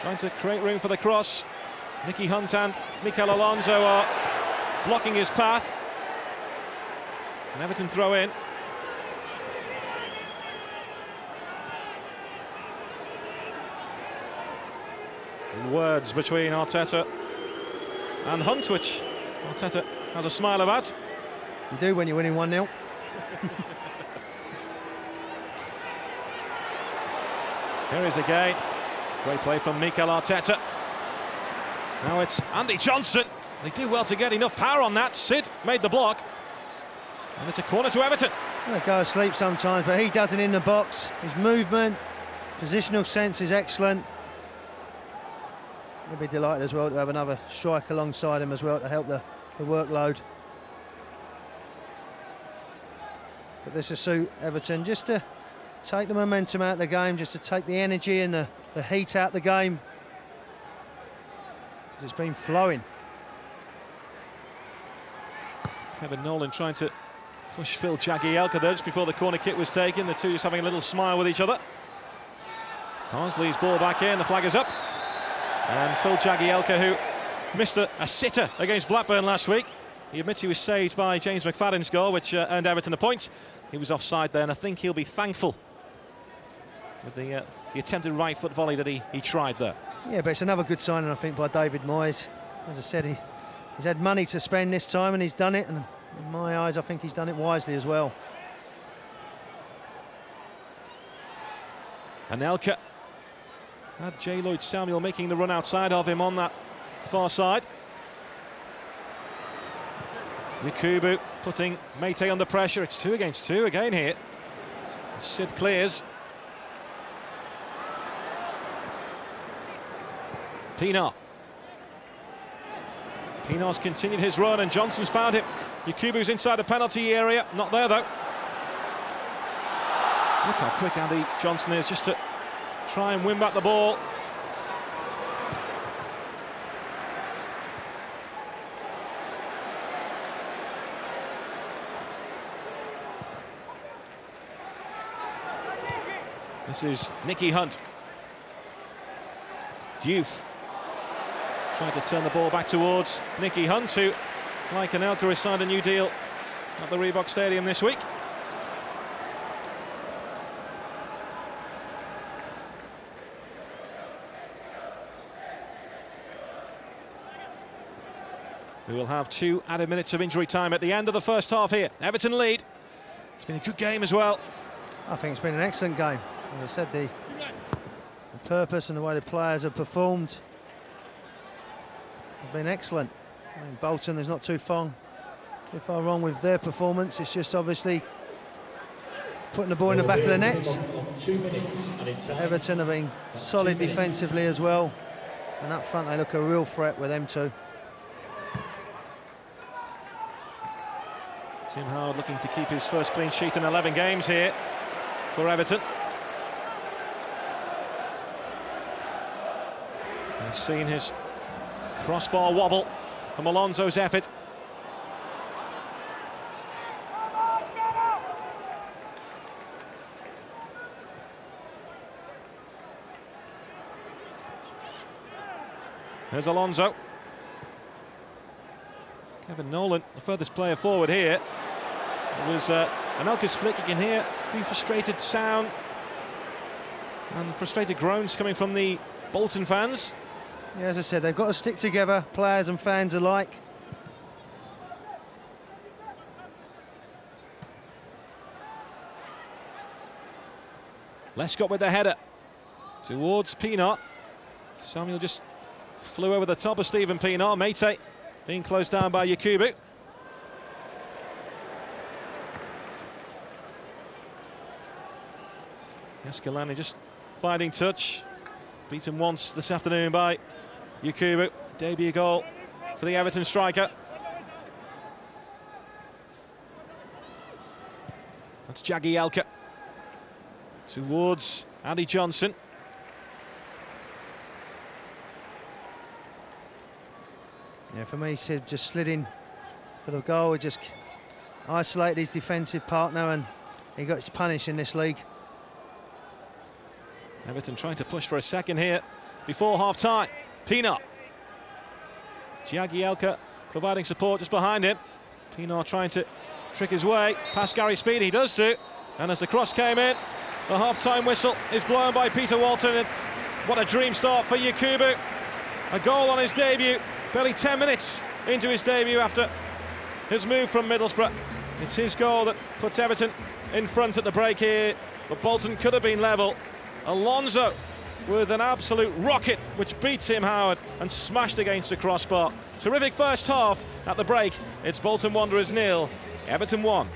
Trying to create room for the cross. Nicky Hunt and Mikel Alonso are blocking his path. It's an Everton throw in. Words between Arteta and Hunt, which Arteta has a smile about. You do when you're winning 1-0. Here is again. Great play from Mikel Arteta. Now it's Andy Johnson. They do well to get enough power on that. Sid made the block. And it's a corner to Everton. They go asleep sometimes, but he does it in the box. His movement, positional sense is excellent. He'll be delighted as well to have another striker alongside him as well to help the workload. But this will suit Everton, just to take the momentum out of the game, just to take the energy and the heat out of the game. Because it's been flowing. Kevin Nolan trying to push Phil Jagielka there just before the corner kick was taken. The two just having a little smile with each other. Carsley's ball back in, the flag is up. And Phil Jagielka, who missed a sitter against Blackburn last week. He admits he was saved by James McFadden's goal, which earned Everton a point. He was offside there, and I think he'll be thankful with the attempted right foot volley that he tried there. Yeah, but it's another good signing, I think, by David Moyes. As I said, he's had money to spend this time, and he's done it. And in my eyes, I think he's done it wisely as well. Anelka had J. Lloyd Samuel making the run outside of him on that far side. Yakubu putting Meite under pressure. It's 2 against 2 again here. Sid clears. Pienaar. Pienaar's continued his run and Johnson's found him. Yakubu's inside the penalty area. Not there though. Look how quick Andy Johnson is just to try and win back the ball. This is Nicky Hunt. Diouf trying to turn the ball back towards Nicky Hunt, who, like Anelka, has signed a new deal at the Reebok Stadium this week. We will have 2 added minutes of injury time at the end of the first half here. Everton lead. It's been a good game as well. I think it's been an excellent game. As I said, the purpose and the way the players have performed have been excellent. I mean, Bolton, there's not too far wrong with their performance. It's just obviously putting the ball in the back of the net. Everton have been solid defensively as well, and up front they look a real threat with them two. Tim Howard looking to keep his first clean sheet in 11 games here for Everton. He's seen his crossbar wobble from Alonso's effort. There's Alonso. Kevin Nolan, the furthest player forward here. It was Anelka's flick. You can hear a few frustrated sound and frustrated groans coming from the Bolton fans. Yeah, as I said, they've got to stick together, players and fans alike. Lescott with the header towards Pienaar. Samuel just flew over the top of Stephen Pienaar. Mate being closed down by Yakubu. Escalani just finding touch. Beaten once this afternoon by Yakubu. Debut goal for the Everton striker. That's Jagielka towards Andy Johnson. Yeah, for me, Sid just slid in for the goal. He just isolated his defensive partner and he got punished in this league. Everton trying to push for a second here before half-time. Pienaar. Jagielka providing support just behind him. Pienaar trying to trick his way past Gary Speed. He does too. And as the cross came in, the half-time whistle is blown by Peter Walton. And what a dream start for Yakubu. A goal on his debut. Barely 10 minutes into his debut after his move from Middlesbrough. It's his goal that puts Everton in front at the break here. But Bolton could have been level. Alonso with an absolute rocket which beat Tim Howard and smashed against the crossbar. Terrific first half. At the break, it's Bolton Wanderers 0, Everton 1.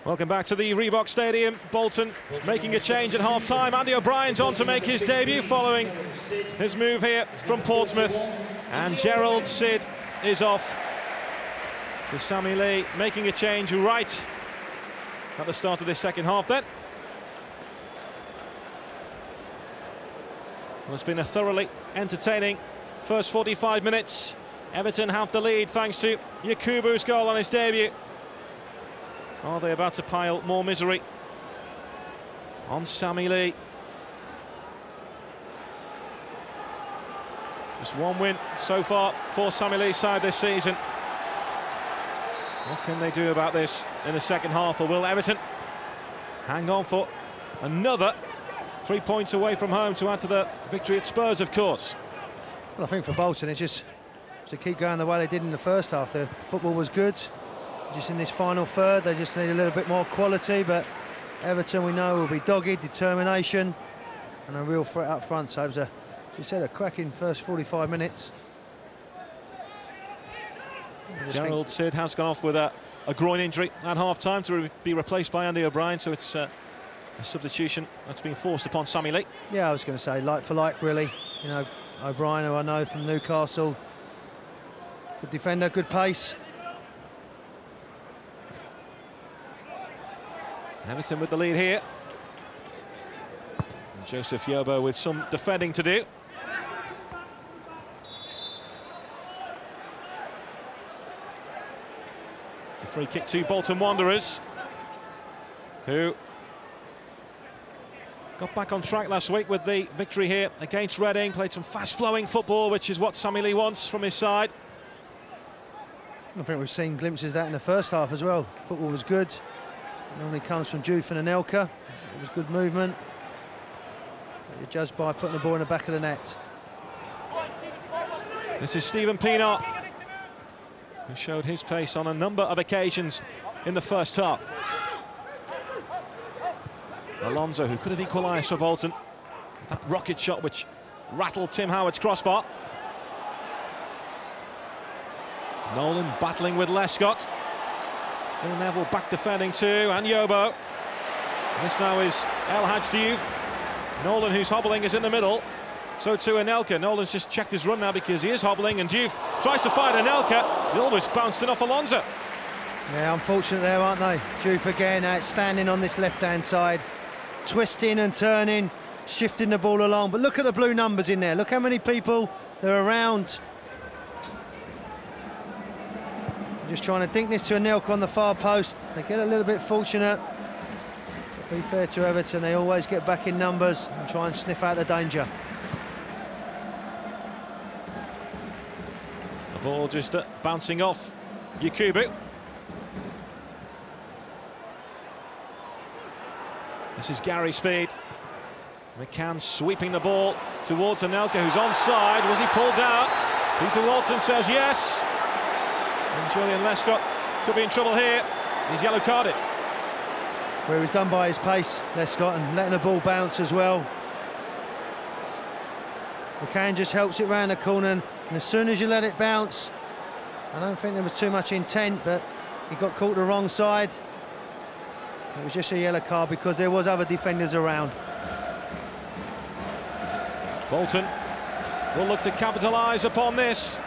Welcome back to the Reebok Stadium. Bolton making a change at half-time. Andy O'Brien's on to make his debut following his move here from Portsmouth. And Gerald Sid is off. So Sammy Lee making a change right at the start of this second half then. Well, it's been a thoroughly entertaining first 45 minutes. Everton have the lead thanks to Yakubu's goal on his debut. Are they about to pile more misery on Sammy Lee? Just one win so far for Sammy Lee's side this season. What can they do about this in the second half, or will Everton hang on for another 3 points away from home to add to the victory at Spurs, of course? Well, I think for Bolton, it's just to keep going the way they did in the first half. The football was good. Just in this final third, they just need a little bit more quality, but Everton, we know, will be dogged, determination, and a real threat up front. So it was, as you said, a cracking first 45 minutes. Gerald Sid has gone off with a groin injury at half-time to be replaced by Andy O'Brien, so it's a substitution that's been forced upon Sammy Lee. Yeah, I was going to say, like for like, really. You know, O'Brien, who I know from Newcastle, good defender, good pace. Everton with the lead here. And Joseph Yobo with some defending to do. It's a free kick to Bolton Wanderers, who Got back on track last week with the victory here against Reading. Played some fast-flowing football, which is what Sammy Lee wants from his side. I think we've seen glimpses of that in the first half as well. Football was good. It normally comes from Diouf and Anelka. It was good movement. But you're judged by putting the ball in the back of the net. This is Stephen Pienaar, who showed his pace on a number of occasions in the first half. Alonso, who could have equalised for Bolton. That rocket shot which rattled Tim Howard's crossbar. Nolan battling with Lescott. Still Neville back defending too, and Yobo. This now is El Hadj Diouf. Nolan, who's hobbling, is in the middle. So too Anelka. Nolan's just checked his run now because he is hobbling, and Diouf tries to find Anelka. He almost bounced it off Alonso. Yeah, unfortunate there, aren't they? Diouf again, outstanding on this left-hand side. Twisting and turning, shifting the ball along. But look at the blue numbers in there. Look how many people there are around. Just trying to dink this to Anelka on the far post. They get a little bit fortunate. But be fair to Everton, they always get back in numbers and try and sniff out the danger. The ball just bouncing off Yakubu. This is Gary Speed. McCann sweeping the ball towards Anelka, who's onside. Was he pulled down? Peter Walton says yes. And Julian Lescott could be in trouble here. He's yellow carded. Where he was done by his pace, Lescott, and letting the ball bounce as well. McCann just helps it round the corner, and as soon as you let it bounce, I don't think there was too much intent, but he got caught the wrong side. It was just a yellow card because there was other defenders around. Bolton will look to capitalise upon this.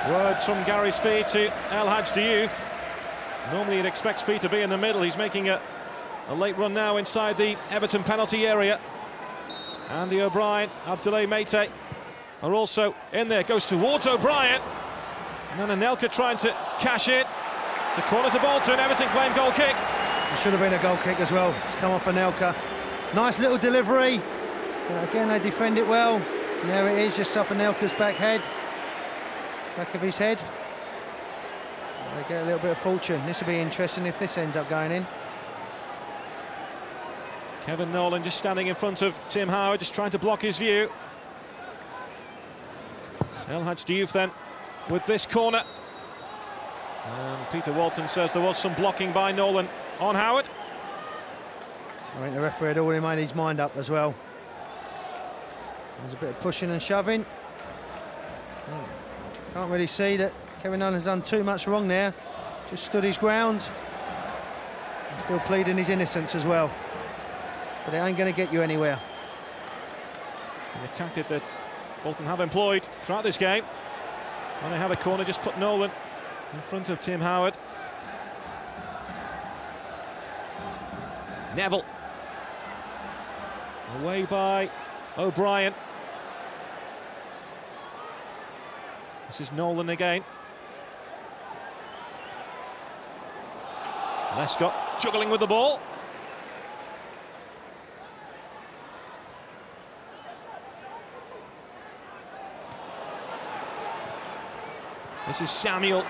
Words from Gary Speed to El Hadj Diouf. Normally you'd expect Speed to be in the middle. He's making a late run now inside the Everton penalty area. Andy O'Brien, Abdoulaye Meite are also in there. Goes towards O'Brien. And then Anelka trying to cash it. It's a corner to Bolton. Everton claim goal kick. It should have been a goal kick as well. It's come off Anelka. Nice little delivery. But again, they defend it well. And there it is, just off Anelka's back of his head. They get a little bit of fortune. This will be interesting if this ends up going in. Kevin Nolan just standing in front of Tim Howard, just trying to block his view. El Hadj Diouf then with this corner. And Peter Walton says there was some blocking by Nolan on Howard. I think the referee had already made his mind up as well. There's a bit of pushing and shoving. Can't really see that Kevin Nolan's done too much wrong there. Just stood his ground. Still pleading his innocence as well. But it ain't going to get you anywhere. It's been a tactic that Bolton have employed throughout this game. When they have a corner, just put Nolan in front of Tim Howard. Neville. Away by O'Brien. This is Nolan again. Lescott juggling with the ball. This is Samuel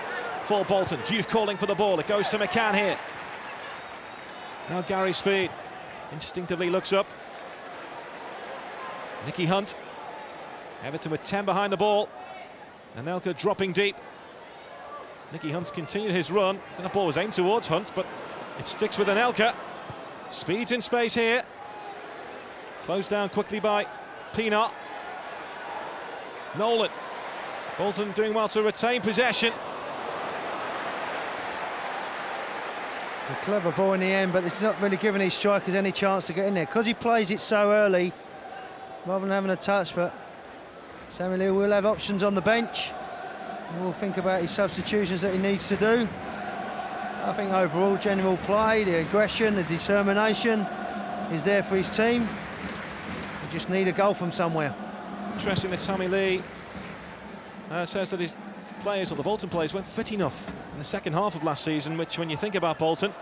for Bolton. Diouf calling for the ball. It goes to McCann here. Now Gary Speed instinctively looks up. Nicky Hunt. Everton with 10 behind the ball. Anelka dropping deep. Nicky Hunt's continued his run. And the ball was aimed towards Hunt, but it sticks with Anelka. Speed's in space here. Closed down quickly by Pienaar. Nolan. Bolton doing well to retain possession. It's a clever ball in the end, but it's not really giving his strikers any chance to get in there because he plays it so early rather than having a touch. But Sammy Lee will have options on the bench and we'll think about his substitutions that he needs to do. I think overall general play, the aggression, the determination is there for his team. They just need a goal from somewhere. Interesting that Sammy Lee says that his players, or the Bolton players, weren't fit enough in the second half of last season, which when you think about Bolton,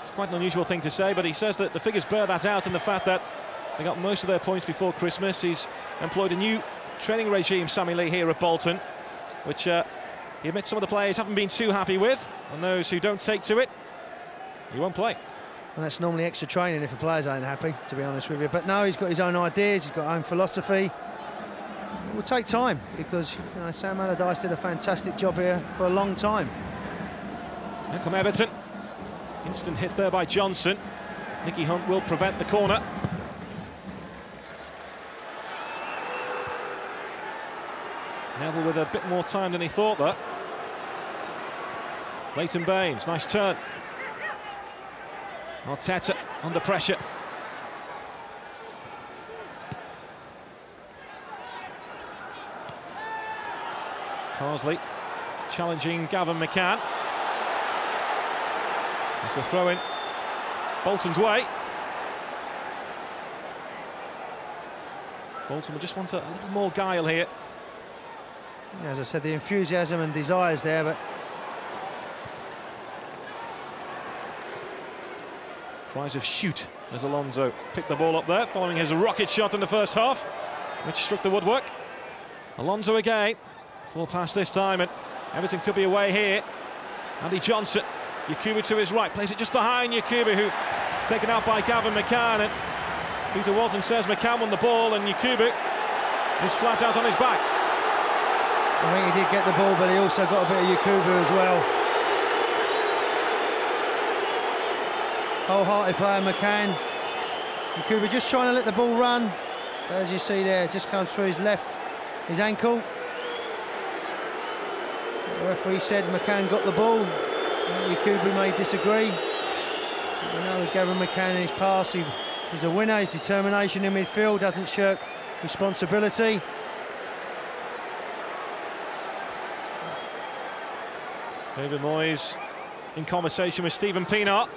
It's quite an unusual thing to say, but he says that the figures bear that out, and the fact that they got most of their points before Christmas. He's employed a new training regime, Sammy Lee, here at Bolton, which he admits some of the players haven't been too happy with, and those who don't take to it, he won't play. And that's normally extra training if the players ain't happy, to be honest with you. But no, he's got his own ideas, he's got his own philosophy. It will take time, because Sam Allardyce did a fantastic job here for a long time. Here come Everton. Instant hit there by Johnson. Nicky Hunt will prevent the corner. Neville with a bit more time than he thought there. Leighton Baines, nice turn. Arteta under pressure. Carsley challenging Gavin McCann. It's a throw-in Bolton's way. Bolton will just want a little more guile here. Yeah, as I said, the enthusiasm and desires there, but cries of shoot as Alonso picked the ball up there, following his rocket shot in the first half, which struck the woodwork. Alonso again, ball pass this time, and Everton could be away here. Andy Johnson, Yakubu to his right, plays it just behind Yakubu, who is taken out by Gavin McCann, and Peter Walton says McCann won the ball, and Yakubu is flat out on his back. I think he did get the ball, but he also got a bit of Yakubu as well. Wholehearted player McCann. Yakubu just trying to let the ball run, but as you see there, it just comes through his ankle. The referee said McCann got the ball. Yakubu may disagree. We know with Gavin McCann in his pass, he's a winner. His determination in midfield, doesn't shirk responsibility. David Moyes in conversation with Stephen Pienaar.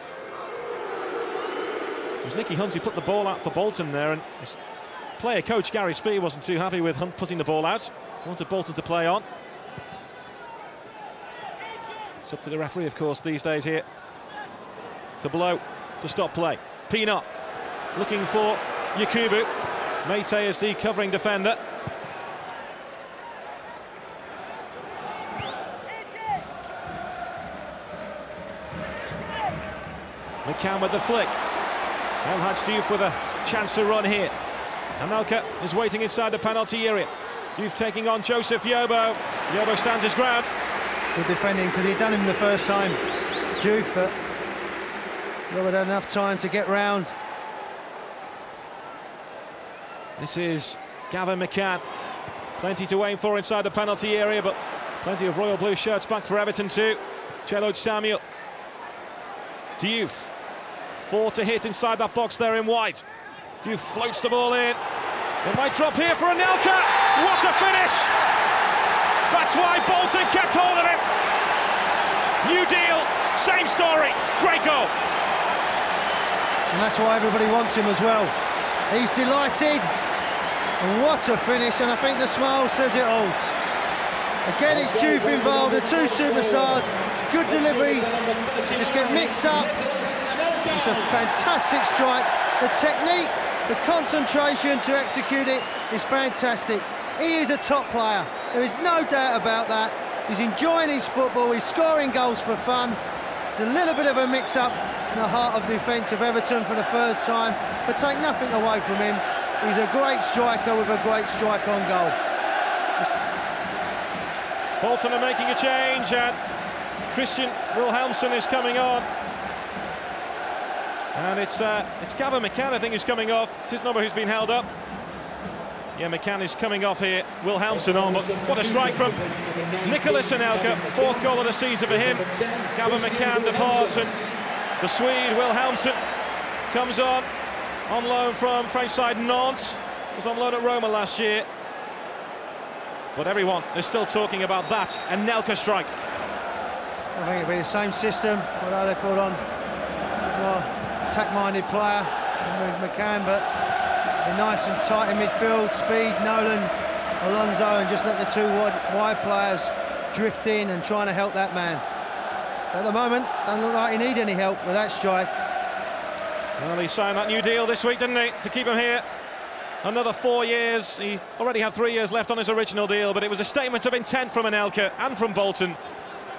It was Nicky Hunt who put the ball out for Bolton there, and his player coach Gary Speed wasn't too happy with Hunt putting the ball out. Wanted Bolton to play on. It's up to the referee, of course, these days here to blow to stop play. Pienaar looking for Yakubu. Meite is the covering defender. McCann with the flick. El Hadj Diouf with a chance to run here. Anelka is waiting inside the penalty area. Diouf taking on Joseph Yobo. Yobo stands his ground. Good defending, because he'd done him the first time, Diouf, but Yobo had enough time to get round. This is Gavin McCann. Plenty to aim for inside the penalty area, but plenty of royal blue shirts back for Everton too. Jello Samuel. Diouf. 4 to hit inside that box there in white. Diouf floats the ball in. It might drop here for Anelka. What a finish! That's why Bolton kept hold of him. New deal, same story. Great goal. And that's why everybody wants him as well. He's delighted. And what a finish, and I think the smile says it all. Again, it's Diouf involved, the two superstars. Good delivery, just get mixed up. It's a fantastic strike. The technique, the concentration to execute it is fantastic. He is a top player, there is no doubt about that. He's enjoying his football, he's scoring goals for fun. There's a little bit of a mix-up in the heart of defence of Everton for the first time, but take nothing away from him. He's a great striker with a great strike on goal. Bolton are making a change, and Christian Wilhelmsson is coming on. And it's Gavin McCann, I think, who's coming off. It's his number who's been held up. Yeah, McCann is coming off here. Wilhelmsson on, but what a strike from Nicolas Anelka. 4th goal of the season for him. Gavin McCann departs, and the Swede Wilhelmsson comes on loan from French side Nantes. Was on loan at Roma last year. But everyone is still talking about that Anelka strike. I think it'll be the same system, although they put on a more attack-minded player with McCann, but they're nice and tight in midfield. Speed, Nolan, Alonso, and just let the two wide players drift in and trying to help that man. At the moment, don't look like he need any help with that strike. Well, he signed that new deal this week, didn't he, to keep him here another 4 years. He already had 3 years left on his original deal, but it was a statement of intent from Anelka and from Bolton,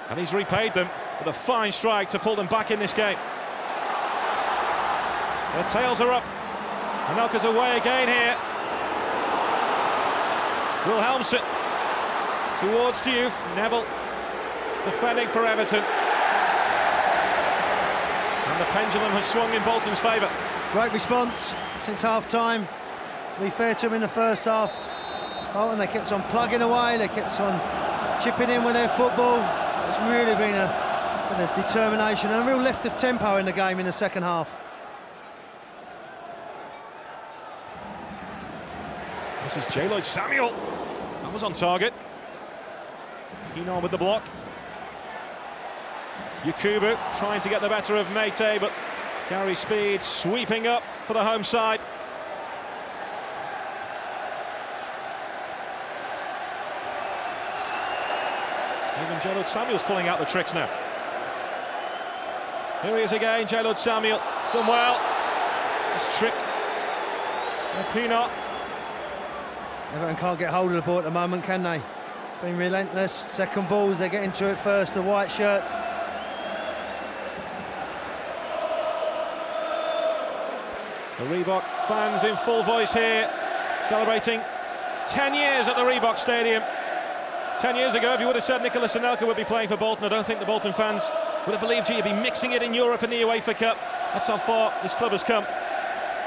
and he's repaid them with a fine strike to pull them back in this game. Their tails are up. Anelka's away again here. Wilhelmsen towards Diouf. Neville defending for Everton. And the pendulum has swung in Bolton's favour. Great response since half-time. To be fair to them in the first half, Bolton, they kept on plugging away, they kept on chipping in with their football. It's really been a determination and a real lift of tempo in the game in the second half. This is J. Lloyd Samuel. That was on target. Pienaar with the block. Yakubu trying to get the better of Mate, but Gary Speed sweeping up for the home side. Even J. Lloyd Samuel's pulling out the tricks now. Here he is again, J. Lloyd Samuel. He's done well. He's tricked. And Pienaar. Everton can't get hold of the ball at the moment, can they? Been relentless. Second balls, they get into it first, the white shirts. The Reebok fans in full voice here, celebrating 10 years at the Reebok Stadium. 10 years ago, if you would have said Nicolas Anelka would be playing for Bolton, I don't think the Bolton fans would have believed you'd be mixing it in Europe in the UEFA Cup. That's how far this club has come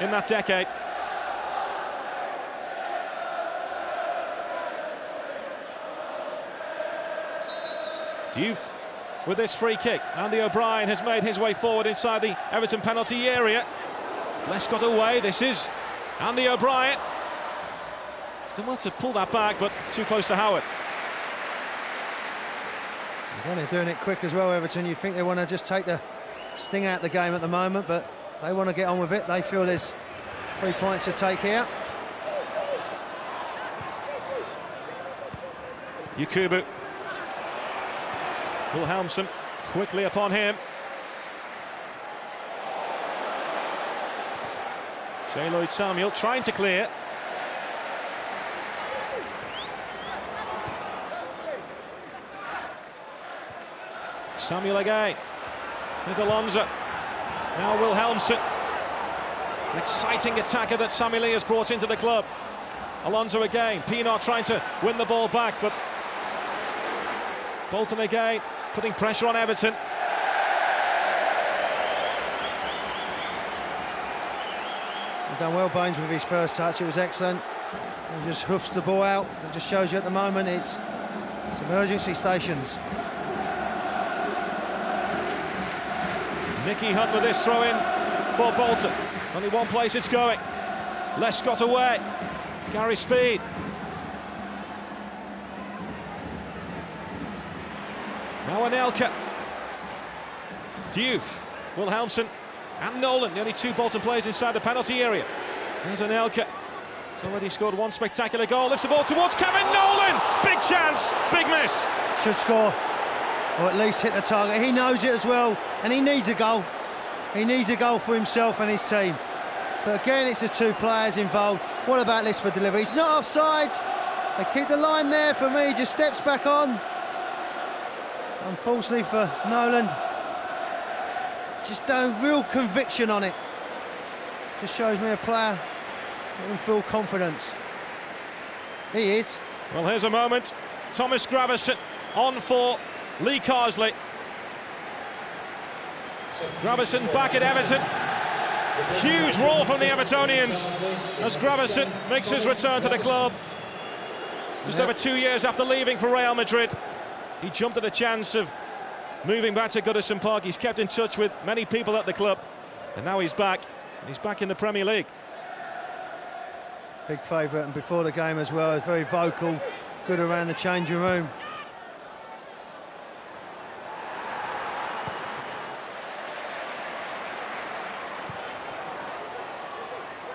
in that decade. Diouf with this free kick. Andy O'Brien has made his way forward inside the Everton penalty area. Les got away. This is Andy O'Brien. He's done well to pull that back, but too close to Howard. Again, they're doing it quick as well, Everton. You think they want to just take the sting out of the game at the moment, but they want to get on with it. They feel there's 3 points to take here. Yakubu. Wilhelmsen quickly upon him. J. Lloyd Samuel trying to clear. Samuel again. Here's Alonso. Now Wilhelmsen. An exciting attacker that Samuel has brought into the club. Alonso again. Pienaar trying to win the ball back, but Bolton again putting pressure on Everton. He's done well, Baines, with his first touch. It was excellent. He just hoofs the ball out. It just shows you at the moment it's emergency stations. Nicky Hunt with this throw in for Bolton. Only one place it's going. Les got away. Gary Speed. Now Anelka. Diouf, Wilhelmsen and Nolan, the only 2 Bolton players inside the penalty area. There's Anelka. He's already scored 1 spectacular goal. Lifts the ball towards Kevin Nolan. Big chance, big miss. Should score, or at least hit the target. He knows it as well, and he needs a goal. He needs a goal for himself and his team. But again, it's the 2 players involved. What about this for delivery? He's not offside. They keep the line there for me. He just steps back on. Unfortunately for Nolan, just no real conviction on it. Just shows me a player in full confidence. He is. Well, here's a moment. Thomas Gravesen on for Lee Carsley. Gravesen back at Everton. Huge roar from the Evertonians as Gravesen makes his return to the club. Just over 2 years after leaving for Real Madrid, he jumped at a chance of moving back to Goodison Park. He's kept in touch with many people at the club, and now he's back. He's back in the Premier League. Big favourite, and before the game as well, very vocal, good around the changing room.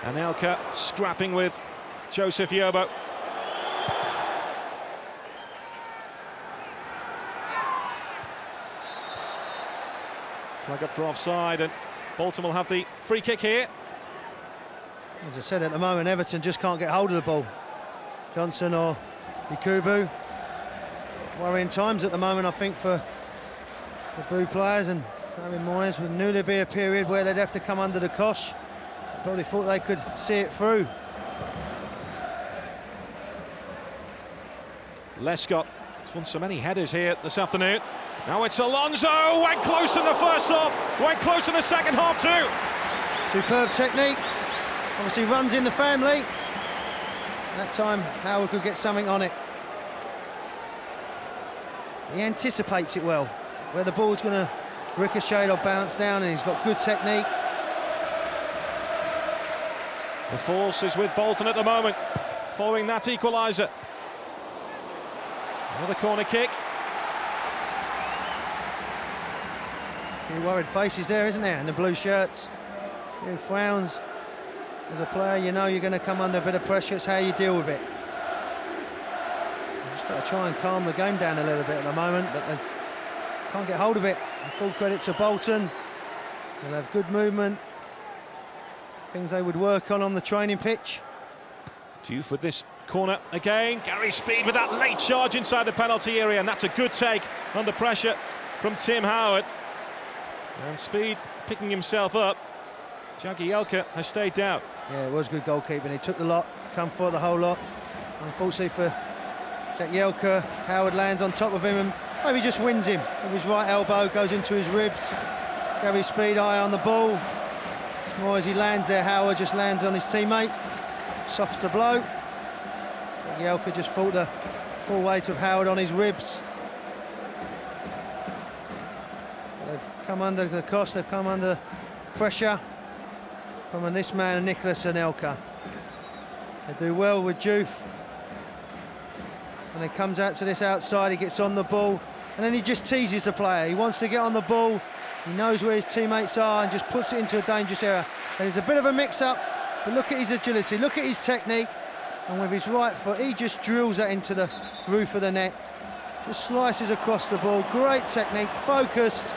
Anelka scrapping with Joseph Yobo. Flag up for offside, and Bolton will have the free kick here. As I said, at the moment, Everton just can't get hold of the ball. Johnson or Yakubu. Worrying times at the moment, I think, for the Blue players, and David Moyes knew there'd be a period where they'd have to come under the cosh. Probably thought they could see it through. Lescott has won so many headers here this afternoon. Now it's Alonso, went close in the first half, went close in the second half too. Superb technique, obviously runs in the family. That time Howard could get something on it. He anticipates it well, where the ball's going to ricochet or bounce down, and he's got good technique. The force is with Bolton at the moment, following that equaliser. Another corner kick. A few worried faces there, isn't there, in the blue shirts. A few frowns. As a player, you know you're going to come under a bit of pressure. It's how you deal with it. You've just got to try and calm the game down a little bit at the moment, but they can't get hold of it. And full credit to Bolton. They'll have good movement. Things they would work on the training pitch. Due for this corner again. Gary Speed with that late charge inside the penalty area, and that's a good take under pressure from Tim Howard. And Speed picking himself up. Jagielka has stayed down. Yeah, it was good goalkeeping. He took the lot, come for the whole lot. Unfortunately for Jagielka, Howard lands on top of him and maybe just wins him with his right elbow, goes into his ribs. Gary Speed eye on the ball. More as he lands there, Howard just lands on his teammate, softens the blow. Jagielka just felt the full weight of Howard on his ribs. They've come under the cost, they've come under pressure from this man, Nicholas Anelka. They do well with Juve. And he comes out to this outside, he gets on the ball, and then he just teases the player. He wants to get on the ball, he knows where his teammates are and just puts it into a dangerous area. There's a bit of a mix-up, but look at his agility, look at his technique, and with his right foot, he just drills that into the roof of the net. Just slices across the ball, great technique, focused,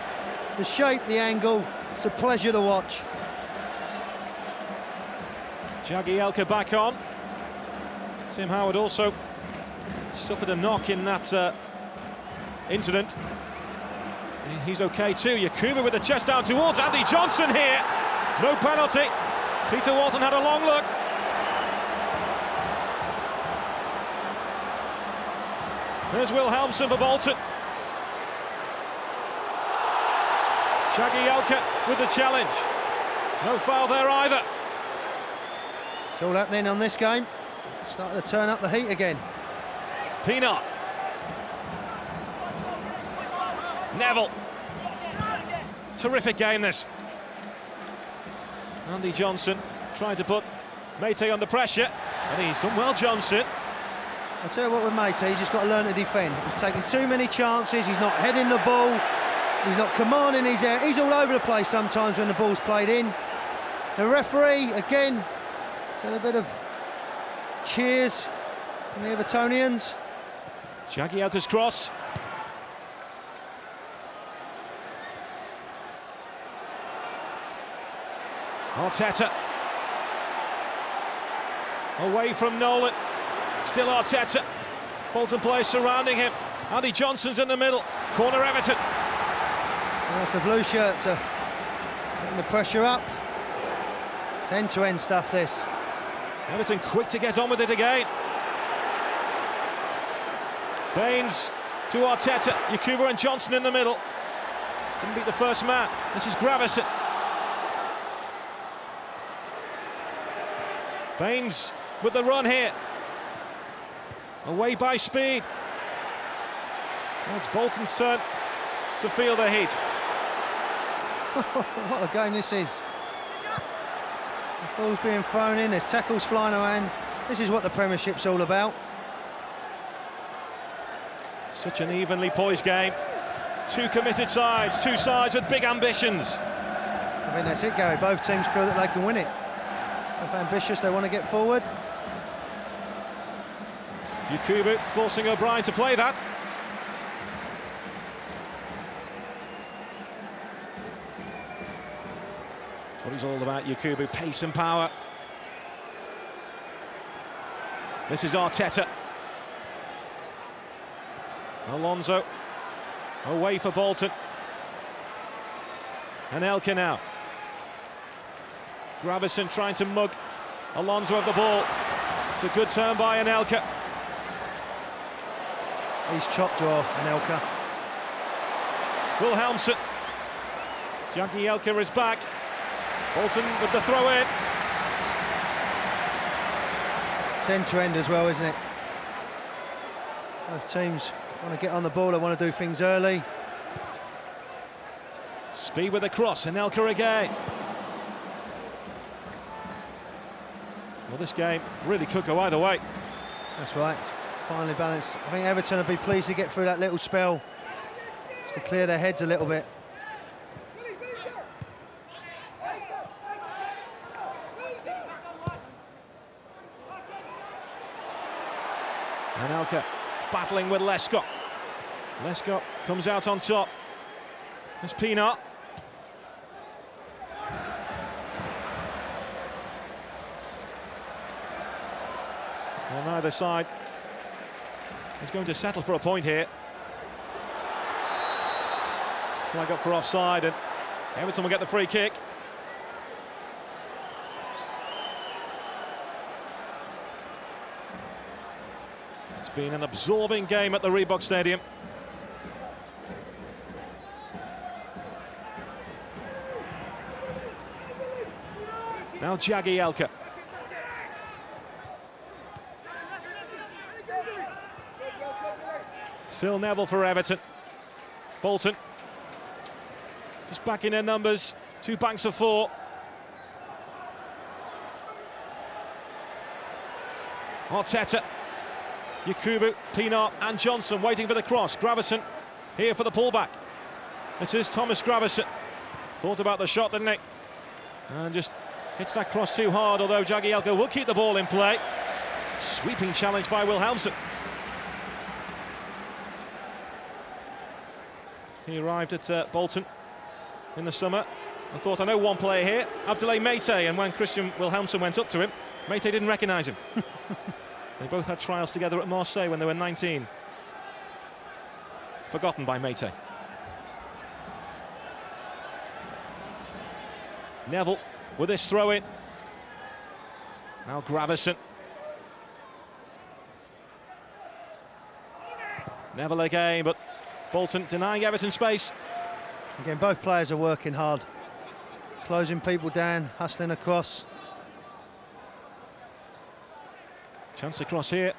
the shape, the angle, it's a pleasure to watch. Jagielka back on. Tim Howard also suffered a knock in that incident. He's okay too. Yakubu with the chest down towards Andy Johnson here. No penalty. Peter Walton had a long look. There's Wilhelmsen for Bolton. Jagielka with the challenge. No foul there either. It's all happening on this game. Starting to turn up the heat again. Peanut. Neville. Terrific game this. Andy Johnson trying to put Mate under pressure, and he's done well, Johnson. I'll tell you what with Mate, he's just got to learn to defend. He's taking too many chances, he's not heading the ball, he's not commanding his air, he's all over the place sometimes when the ball's played in. The referee, again, got a bit of cheers from the Evertonians. Jagielka's cross. Arteta. Away from Nolan. Still Arteta. Bolton players surrounding him. Andy Johnson's in the middle. Corner Everton. And that's the blue shirts putting the pressure up. It's end-to-end stuff, this. Everton quick to get on with it again. Baines to Arteta. Yakubu and Johnson in the middle. Didn't beat the first man. This is Gravison. Baines with the run here. Away by Speed. Well, it's Bolton's turn to feel the heat. What a game this is. The ball's being thrown in, there's tackles flying around. This is what the Premiership's all about. Such an evenly poised game. Two committed sides, two sides with big ambitions. I think that's it, Gary. Both teams feel that they can win it. They're ambitious, they want to get forward. Yakubu forcing O'Brien to play that. game's all about Yakubu, pace and power. This is Arteta. Alonso away for Bolton. Anelka now. Gravison trying to mug Alonso of the ball. It's a good turn by Anelka. He's chopped draw, Anelka. Wilhelmsen. Jagielka is back. Bolton with the throw in. It's end to end as well, isn't it? Both teams want to get on the ball, they want to do things early. Speed with the cross, Anelka again. Well, this game really could go either way. That's right, it's finally balanced. I think Everton will be pleased to get through that little spell, just to clear their heads a little bit. Anelka battling with Lescott. Lescott comes out on top. There's Pienaar. On either side is going to settle for a point here. Flag up for offside, and Everton will get the free kick. It's been an absorbing game at the Reebok Stadium. Now Jagielka. Phil Neville for Everton. Bolton just back in their numbers. 2 banks of 4. Arteta. Yakubu, Pienaar and Johnson waiting for the cross. Gravison here for the pullback. This is Thomas Gravison. Thought about the shot, didn't he? And just hits that cross too hard, although Jagielka will keep the ball in play. Sweeping challenge by Wilhelmsen. He arrived at Bolton in the summer and thought, I know one player here, Abdoulaye Meite, and when Christian Wilhelmsen went up to him, Meite didn't recognise him. They both had trials together at Marseille when they were 19. Forgotten by Meite. Neville with this throw-in. Now Gravison. Neville again, but Bolton denying Everton space. Again, both players are working hard, closing people down, hustling across. Chance to cross here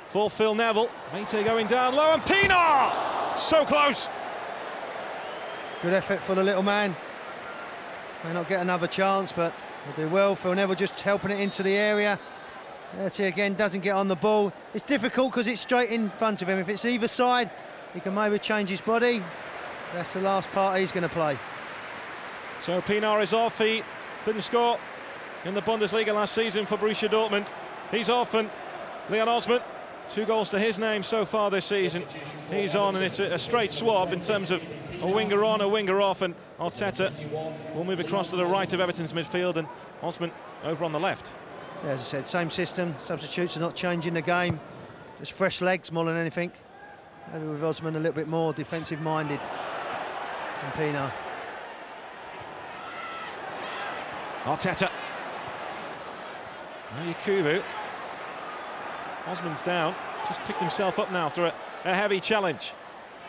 for Phil Neville. Meite going down low, and Pienaar! So close. Good effort for the little man. May not get another chance, but he'll do well. Phil Neville just helping it into the area. Bertie again doesn't get on the ball. It's difficult because it's straight in front of him. If it's either side, he can maybe change his body. That's the last part he's going to play. So Pienaar is off. He didn't score in the Bundesliga last season for Borussia Dortmund. He's off, and Leon Osman, 2 goals to his name so far this season. He's on, and it's a straight swap in terms of a winger on, a winger off, and Arteta will move across to the right of Everton's midfield, and Osman over on the left. Yeah, as I said, same system. Substitutes are not changing the game. Just fresh legs more than anything. Maybe with Osman a little bit more defensive-minded than Pienaar. Arteta. Now Yakubu. Osman's down. Just picked himself up now after a heavy challenge.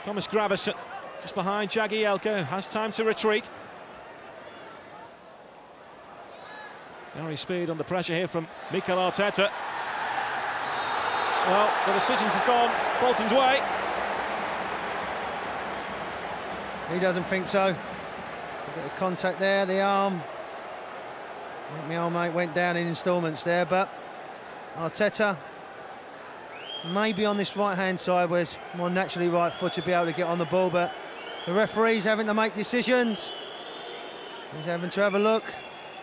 Thomas Gravison just behind Jagielka. Has time to retreat. Very speed under pressure here from Mikel Arteta. Well, the decision has gone Bolton's way. He doesn't think so. A bit of contact there, the arm. I think my old mate went down in instalments there, but Arteta maybe on this right-hand side where he's more naturally right-footed to be able to get on the ball, but the referee's having to make decisions. He's having to have a look.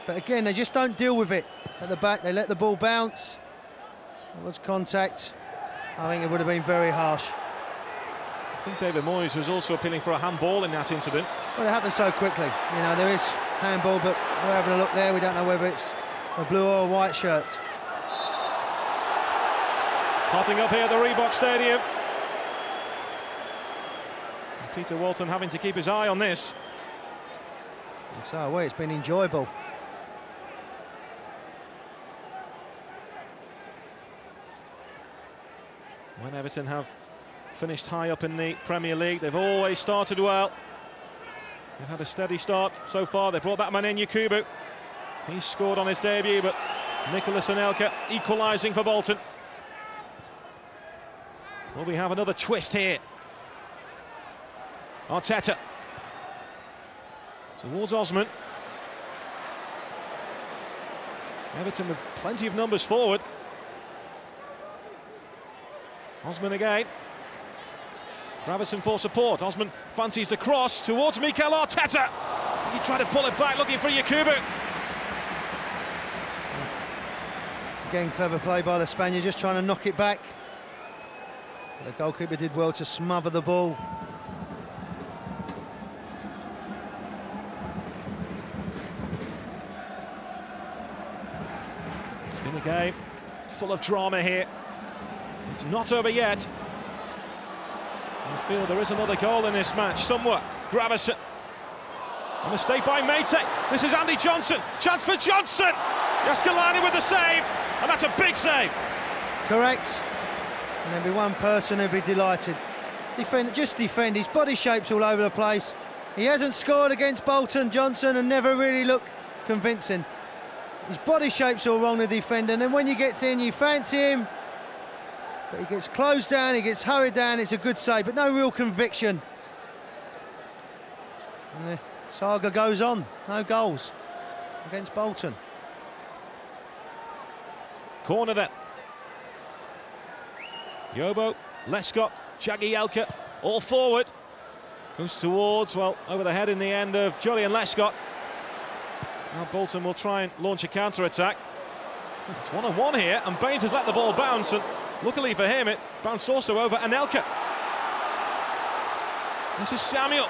But again, they just don't deal with it at the back. They let the ball bounce. There was contact. I think it would have been very harsh. I think David Moyes was also appealing for a handball in that incident. Well, it happened so quickly. You know, there is handball, but we're having a look there. We don't know whether it's a blue or a white shirt. Potting up here at the Reebok Stadium. And Peter Bolton having to keep his eye on this. So well, it's been enjoyable. When Everton have finished high up in the Premier League, they've always started well. They've had a steady start so far. They brought that man in, Yakubu. He scored on his debut, but Nicholas Anelka equalising for Bolton. Will we have another twist here? Arteta towards Osman. Everton with plenty of numbers forward. Osman again. Gravison for support. Osman fancies the cross towards Mikel Arteta. He tried to pull it back, looking for Yakubu. Again, clever play by the Spaniard, just trying to knock it back. The goalkeeper did well to smother the ball. It's been a game full of drama here. It's not over yet. I feel there is another goal in this match somewhere. Gravison. A mistake by Mate. This is Andy Johnson. Chance for Johnson. Escalani with the save. And that's a big save. Correct. And there'll be one person who'll be delighted. Just defend. His body shape's all over the place. He hasn't scored against Bolton, Johnson, and never really looked convincing. His body shape's all wrong, the defender, and then when he gets in, you fancy him. But he gets closed down, he gets hurried down, it's a good save, but no real conviction. And the saga goes on, no goals against Bolton. Corner then. Yobo, Lescott, Jagielka, all forward. Goes towards, well, over the head in the end of Julian Lescott. Now Bolton will try and launch a counter-attack. It's 1-on-1 here, and Baines has let the ball bounce, and luckily for him, it bounced also over Anelka. This is Samuel.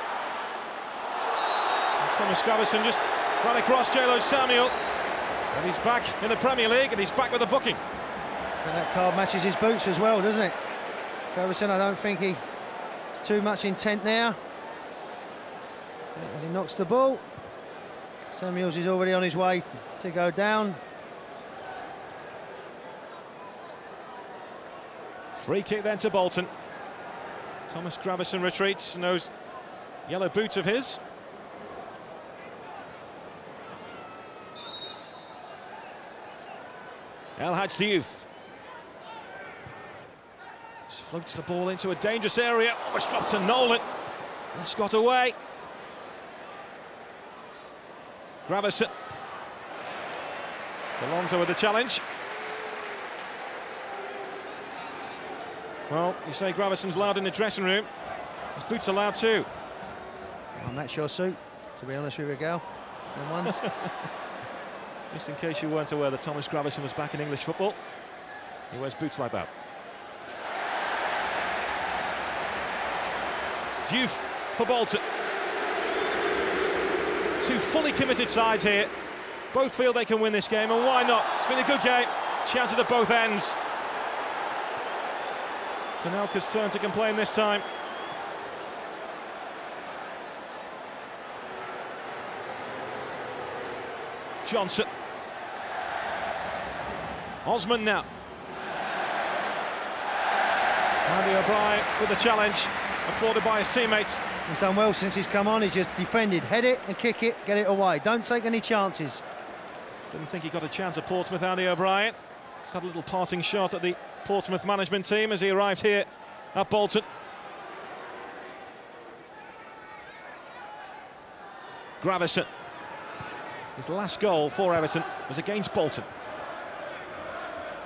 And Thomas Gravison just ran across J-Lo Samuel. And he's back in the Premier League, and he's back with a booking. And that card matches his boots as well, doesn't it? Gravison, I don't think he too much intent now. As he knocks the ball. Samuels is already on his way to go down. Free kick then to Bolton. Thomas Gravison retreats in those yellow boots of his. El Hadj Diouf. Just floats the ball into a dangerous area. Almost dropped to Nolan. Lescott away. Gravison. It's Alonso with the challenge. Well, you say Gravison's loud in the dressing room. His boots are loud too. Well, that's your suit, to be honest with you, Gal. Once. Just in case you weren't aware that Thomas Gravison was back in English football, he wears boots like that. Diouf for Bolton. Two fully committed sides here. Both feel they can win this game, and why not? It's been a good game. Chances at both ends. It's Anelka's turn to complain this time. Johnson. Osman now. Andy O'Brien with the challenge, applauded by his teammates. He's done well since he's come on. He's just defended. Head it and kick it, get it away. Don't take any chances. Didn't think he got a chance at Portsmouth, Andy O'Brien. Just had a little passing shot at the Portsmouth management team as he arrived here at Bolton. Gravison. His last goal for Everton was against Bolton.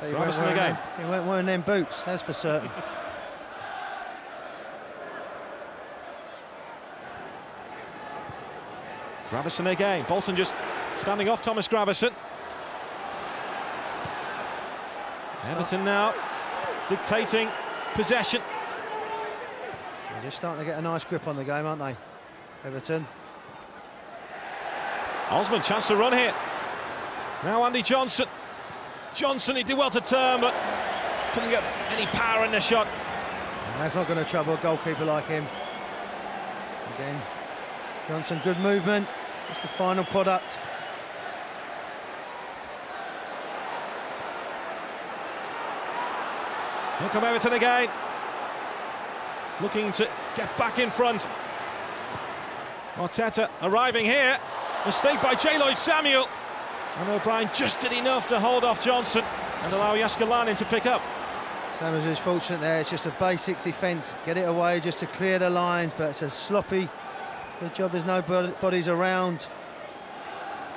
Gravison again. He weren't wearing them boots, that's for certain. Gravison again. Bolton just standing off Thomas Gravison. Everton now dictating possession. They're just starting to get a nice grip on the game, aren't they, Everton? Osman, chance to run here. Now Andy Johnson. Johnson, he did well to turn, but couldn't get any power in the shot. And that's not going to trouble a goalkeeper like him. Again, Johnson, good movement. Just the final product. Here come Everton again. Looking to get back in front. Arteta arriving here. Mistake by J. Lloyd Samuel. And O'Brien just did enough to hold off Johnson and allow Yaskalanin to pick up. Samuels is fortunate there. It's just a basic defence. Get it away just to clear the lines, but it's a sloppy. Good job there's no bodies around.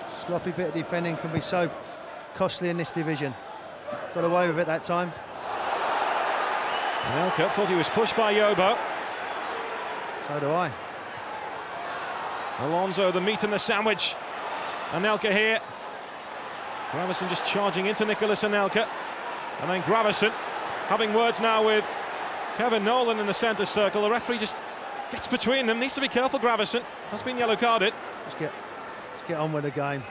Sloppy bit of defending can be so costly in this division. Got away with it that time. Anelka thought he was pushed by Yobo. So do I. Alonso, the meat and the sandwich. Anelka here. Gravison just charging into Nicholas Anelka. And then Gravison having words now with Kevin Nolan in the centre circle. The referee just gets between them. Needs to be careful, Gravison. Has been yellow carded. Let's get on with the game.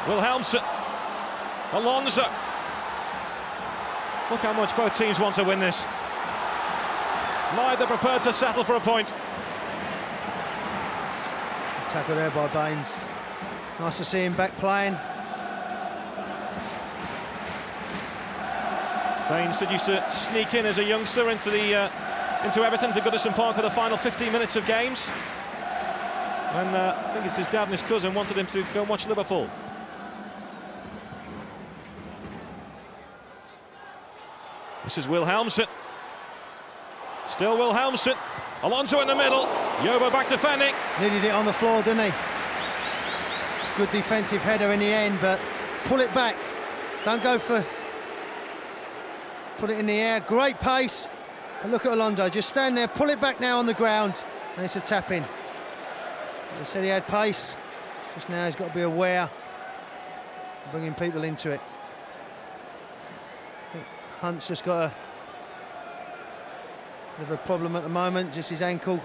Wilhelmsen. Alonso. Look how much both teams want to win this. Neither prepared to settle for a point. Tackle there by Baines. Nice to see him back playing. Baines did used to sneak in as a youngster into Everton to Goodison Park for the final 15 minutes of games. When I think it's his dad and his cousin wanted him to go and watch Liverpool. This is Wilhelmsen. Still Wilhelmsen. Alonso in the middle. Yobo back defending. Needed it on the floor, didn't he? Good defensive header in the end, but pull it back. Don't go for... Put it in the air. Great pace. And look at Alonso. Just stand there, pull it back now on the ground. And it's a tap-in. They said he had pace. Just now he's got to be aware of bringing people into it. I think Hunt's just got a bit of a problem at the moment, just his ankle.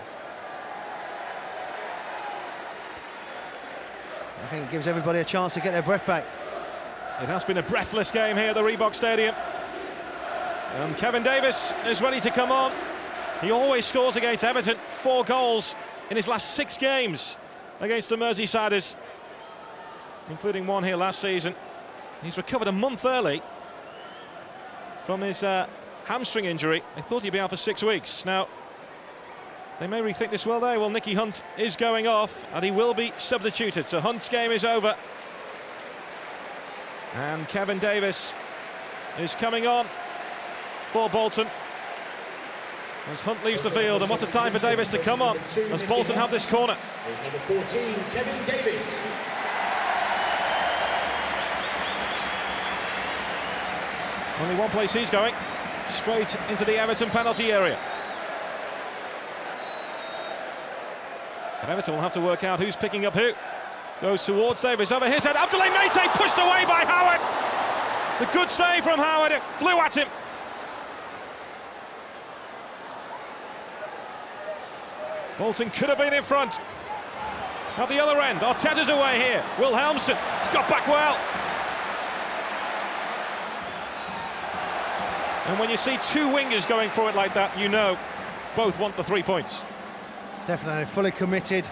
I think it gives everybody a chance to get their breath back. It has been a breathless game here at the Reebok Stadium. And Kevin Davis is ready to come on. He always scores against Everton. 4 goals in his last 6 games against the Merseysiders, including one here last season. He's recovered a month early from his hamstring injury. They thought he'd be out for 6 weeks. Now, they may rethink this, will they? Well, Nicky Hunt is going off, and he will be substituted. So Hunt's game is over. And Kevin Davis is coming on for Bolton as Hunt leaves the field. And what a time for Davis to come on as Bolton have this corner. Number 14, Kevin Davis. Only one place he's going, straight into the Everton penalty area. And Everton will have to work out who's picking up who. Goes towards Davis, over his head. Abdoulaye Meite pushed away by Howard. It's a good save from Howard. It flew at him. Bolton could have been in front. At the other end, Arteta's away here. Wilhelmsen has got back well. And when you see 2 wingers going for it like that, you know both want the 3 points. Definitely, fully committed.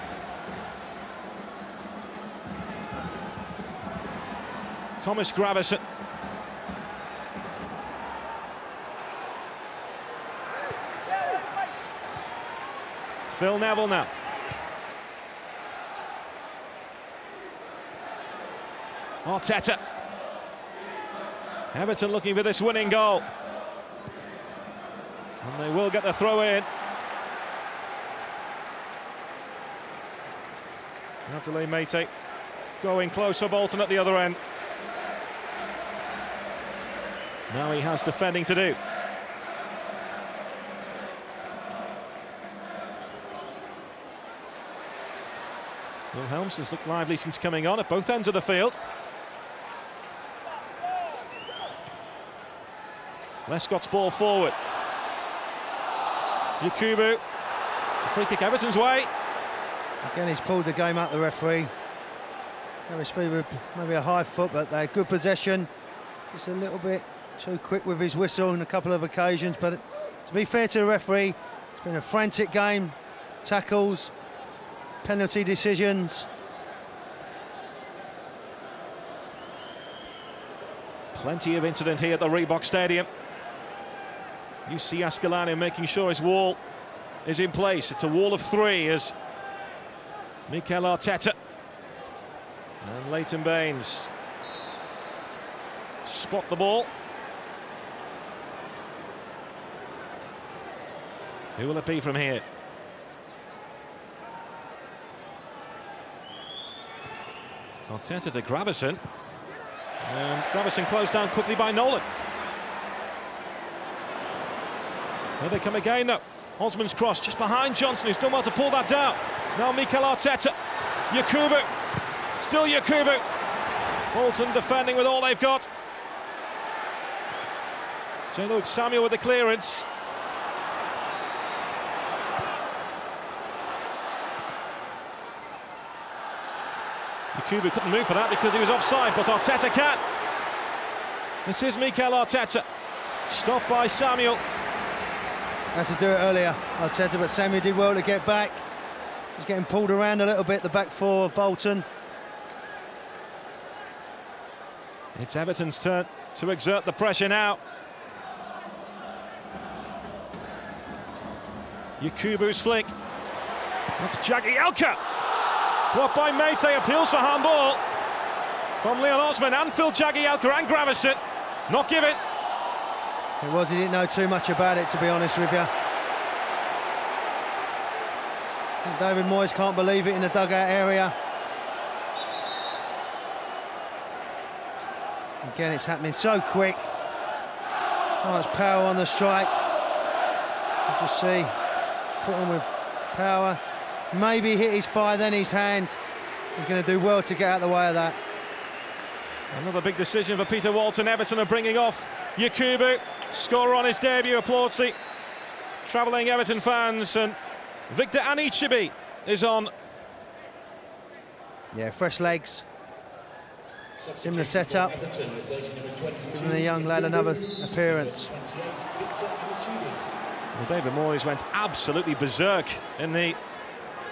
Thomas Gravison. Phil Neville now. Arteta. Everton looking for this winning goal. And they will get the throw in. Abdoulaye Meite going close for Bolton at the other end. Now he has defending to do. Wilhelmsen's looked lively since coming on at both ends of the field. Lescott's ball forward. Yakubu. It's a free kick Everton's way. Again, he's pulled the game out, the referee. Maybe speed with maybe a high foot, but they had good possession. Just a little bit too quick with his whistle on a couple of occasions. But to be fair to the referee, it's been a frantic game. Tackles, penalty decisions. Plenty of incident here at the Reebok Stadium. You see Ascalani making sure his wall is in place. It's a wall of three as Mikel Arteta and Leighton Baines spot the ball. Who will it be from here? It's Arteta to Gravison. And Gravison closed down quickly by Nolan. Here they come again though. Osman's cross just behind Johnson, who's done well to pull that down. Now Mikel Arteta. Yakubu. Still Yakubu. Bolton defending with all they've got. J-Luke Samuel with the clearance. Yakubu couldn't move for that because he was offside, but Arteta can. This is Mikel Arteta. Stopped by Samuel. Had to do it earlier, Arteta, but Samuel did well to get back. He's getting pulled around a little bit, the back four of Bolton. It's Everton's turn to exert the pressure now. Yakubu's flick. That's Jagielka. Blocked by Mate, appeals for handball from Leon Osman and Phil Jagielka and Gravison. Not given. It was, he didn't know too much about it, to be honest with you. I think David Moyes can't believe it in the dugout area. Again, it's happening so quick. So much power on the strike. You just see, put on with power. Maybe hit his thigh, then his hand. He's going to do well to get out of the way of that. Another big decision for Peter Walton. Everton are bringing off Yakubu. Scorer on his debut, applauds the travelling Everton fans, and Victor Anichebe is on. Yeah, fresh legs. Similar setup. Giving the young lad another appearance. Well, David Moyes went absolutely berserk in the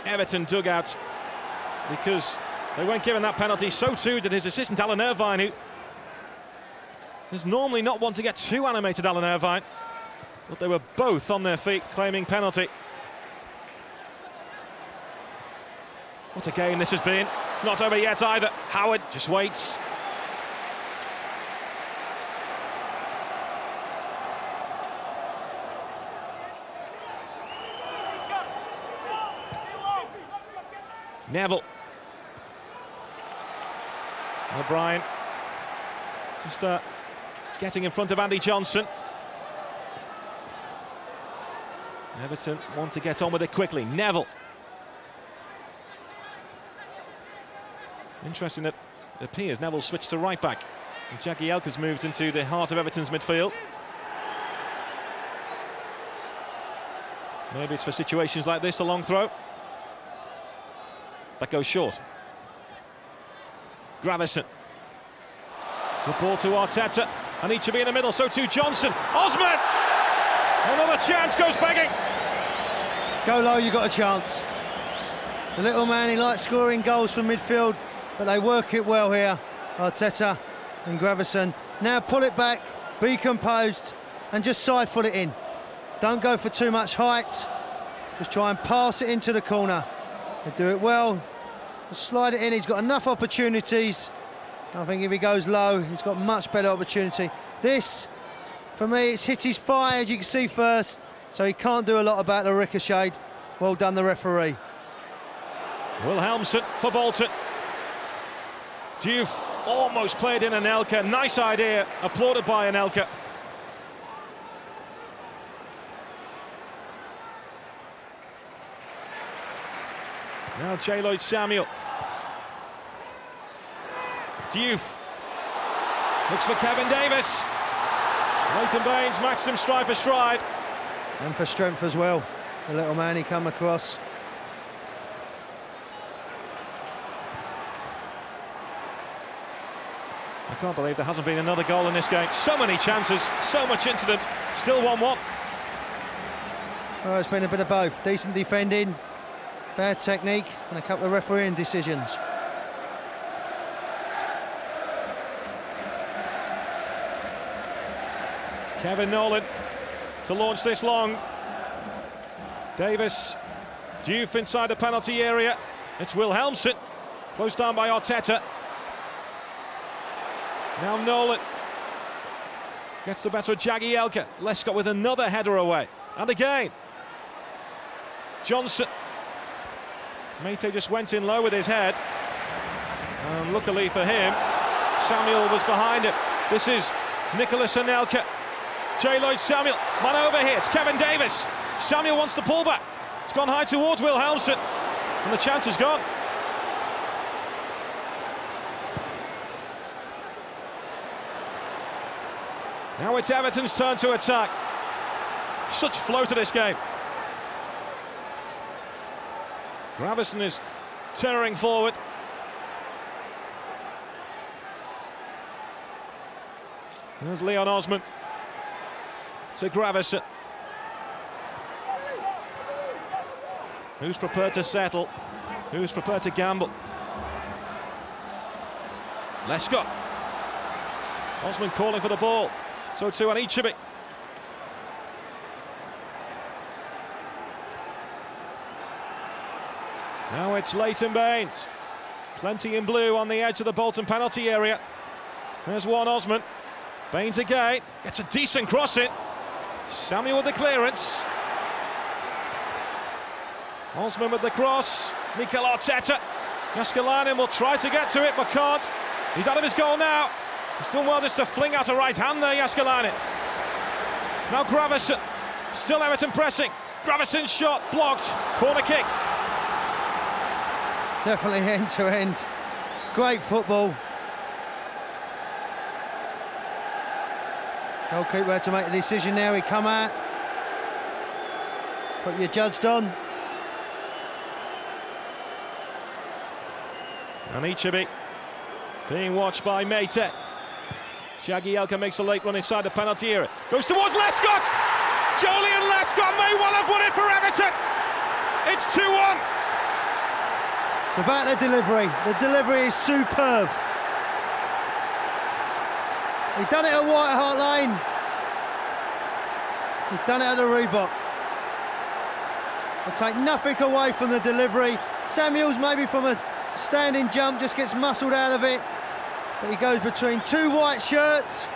Everton dugout because they weren't given that penalty. So too did his assistant Alan Irvine, who is normally not one to get too animated, Alan Irvine, but they were both on their feet claiming penalty. What a game this has been. It's not over yet either. Howard just waits. Neville. O'Brien just getting in front of Andy Johnson. Everton want to get on with it quickly. Neville. Interesting that it appears Neville switched to right back. And Jagielka's moved into the heart of Everton's midfield. Maybe it's for situations like this, a long throw. That goes short. Gravison. Good ball to Arteta. And he should be in the middle, so too Johnson. Osman! Another chance, goes begging. Go low, you got a chance. The little man, he likes scoring goals from midfield, but they work it well here, Arteta and Gravison. Now pull it back, be composed, and just side foot it in. Don't go for too much height. Just try and pass it into the corner. They do it well. Just slide it in. He's got enough opportunities. I think if he goes low, he's got much better opportunity. This, for me, it's hit his thigh, as you can see first, so he can't do a lot about the ricochet. Well done, the referee. Wilhelmsen for Bolton. Diouf almost played in Anelka. Nice idea, applauded by Anelka. Now J. Samuel. Diouf looks for Kevin Davis. Leighton Baines matched him stride for stride. And for strength as well. the little man he come across. I can't believe there hasn't been another goal in this game. So many chances, so much incident, still 1-1. Well, it's been a bit of both. Decent defending, bad technique, and a couple of refereeing decisions. Kevin Nolan to launch this long. Davis, Diouf inside the penalty area. It's Wilhelmsen, closed down by Arteta. Now Nolan gets the better of Jagielka. Lescott with another header away. And again, Johnson. Mate just went in low with his head. And luckily for him, Samuel was behind him. This is Nicholas Anelka. J. Lloyd Samuel, man over here, it's Kevin Davis. Samuel wants to pull back. It's gone high towards Wilhelmsen. And the chance is gone. Now it's Everton's turn to attack. Such flow to this game. Gravesen is tearing forward. There's Leon Osman to Gravesen. Who's prepared to settle? Who's prepared to gamble? Lescott. Osman calling for the ball. So too Anichebe. Now it's Leighton Baines. Plenty in blue on the edge of the Bolton penalty area. There's one Osman. Baines again. Gets a decent cross in. Samuel with the clearance. Osman with the cross. Mikel Arteta. Jääskeläinen will try to get to it but can't. He's out of his goal now. He's done well just to fling out a right hand there, Jääskeläinen. Now Gravesen. Still Everton pressing. Gravesen's shot blocked. Corner kick. Definitely end to end. Great football. Goalkeeper had to make a decision there. He come out. What you judged on. Anichebe being watched by Mate. Jagielka makes a late run inside the penalty area. Goes towards Lescott. Joleon Lescott may well have won it for Everton. It's 2-1. It's about the delivery. The delivery is superb. He's done it at White Hart Lane. He's done it at the Reebok. I'll take nothing away from the delivery. Samuels maybe from a standing jump just gets muscled out of it. But he goes between two white shirts.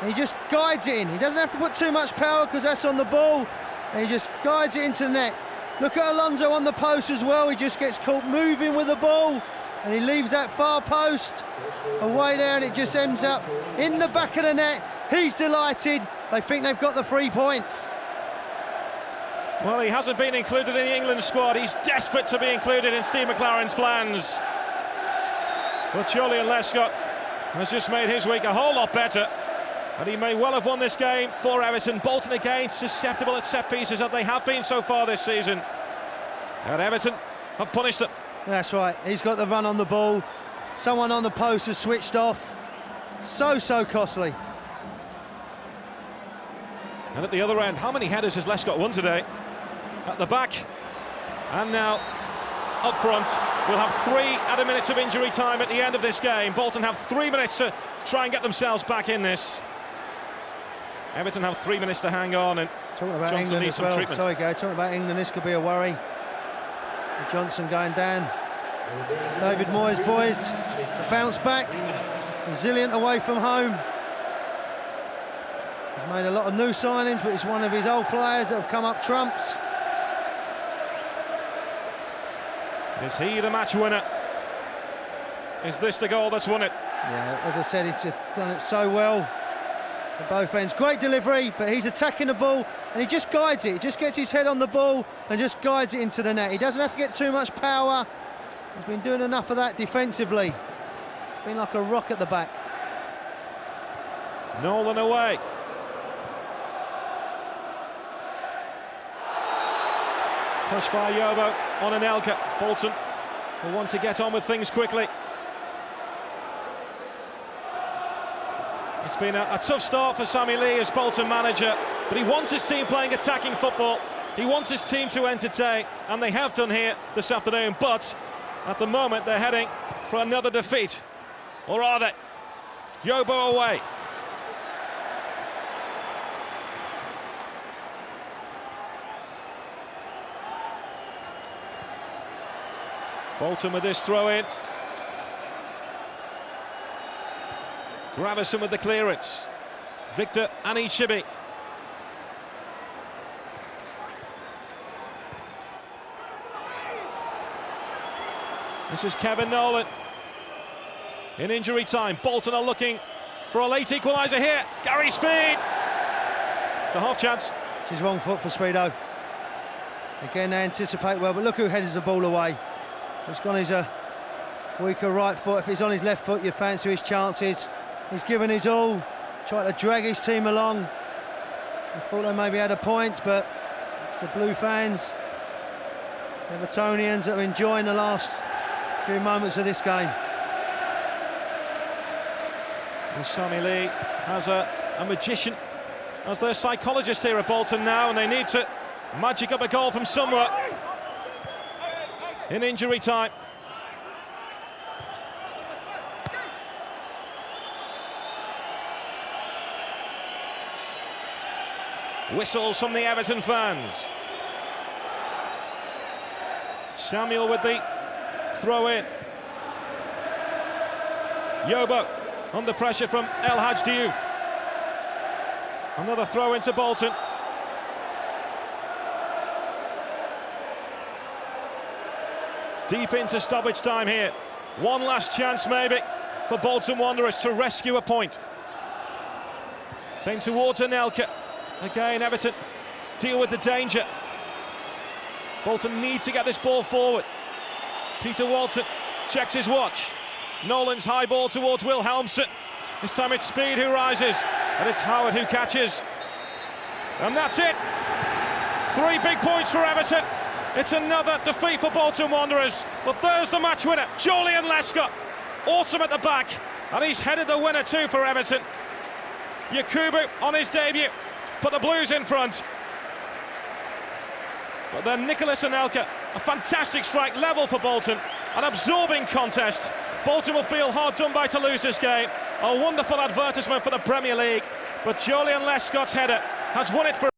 And he just guides it in. He doesn't have to put too much power because that's on the ball. And he just guides it into the net. Look at Alonso on the post as well. He just gets caught moving with the ball. And he leaves that far post away there and it just ends up in the back of the net. He's delighted. They think they've got the 3 points. Well, he hasn't been included in the England squad. He's desperate to be included in Steve McLaren's plans. But Joleon Lescott has just made his week a whole lot better. And he may well have won this game for Everton. Bolton again susceptible at set pieces that they have been so far this season. And Everton have punished them. That's right. He's got the run on the ball. Someone on the post has switched off. So costly. And at the other end, how many headers has Lescott won today? At the back. And now up front. We'll have 3 added minutes of injury time at the end of this game. Bolton have 3 minutes to try and get themselves back in this. Everton have 3 minutes to hang on, and talking about Johnson England needs as some well. treatment. Sorry, Gary, talking about England, this could be a worry. Johnson going down. David Moyes, boys, a bounce back. Resilient away from home. He's made a lot of new signings, but it's one of his old players that have come up trumps. Is he the match winner? Is this the goal that's won it? Yeah, as I said, he's just done it so well at both ends. Great delivery, but he's attacking the ball and he just guides it. He just gets his head on the ball and just guides it into the net. He doesn't have to get too much power. He's been doing enough of that defensively. Been like a rock at the back. Nolan away. Touched by Yobo on Anelka. Bolton will want to get on with things quickly. It's been a tough start for Sammy Lee as Bolton manager, but he wants his team playing attacking football. He wants his team to entertain, and they have done here this afternoon, but at the moment they're heading for another defeat. Or are they? Yobo away. Bolton with this throw in. Gravison with the clearance. Victor Anichibi. This is Kevin Nolan. In injury time, Bolton are looking for a late equaliser here. Gary Speed. It's a half chance. It's his wrong foot for Speedo. Again, they anticipate well, but look who headers the ball away. It's gone his weaker right foot. If it's on his left foot, you'd fancy his chances. He's given his all, tried to drag his team along. I thought they maybe had a point, but it's the Blue fans, the Evertonians, that are enjoying the last few moments of this game. And Sammy Lee has a magician as their psychologist here at Bolton now, and they need to magic up a goal from somewhere in injury time. Whistles from the Everton fans. Samuel with the throw in. Yobo under pressure from El Hadj Diouf. Another throw into Bolton. Deep into stoppage time here. One last chance maybe for Bolton Wanderers to rescue a point. Same towards Anelka. Again, Everton deal with the danger. Bolton need to get this ball forward. Peter Walton checks his watch. Nolan's high ball towards Wilhelmsen. This time it's Speed who rises, and it's Howard who catches. And that's it. 3 big points for Everton. It's another defeat for Bolton Wanderers. But there's the match winner, Julian Lescott. Awesome at the back, and he's headed the winner too for Everton. Yakubu on his debut, put the Blues in front. But then Nicholas Anelka, a fantastic strike, level for Bolton, an absorbing contest. Bolton will feel hard done by to lose this game. A wonderful advertisement for the Premier League, but Julian Lescott's header has won it for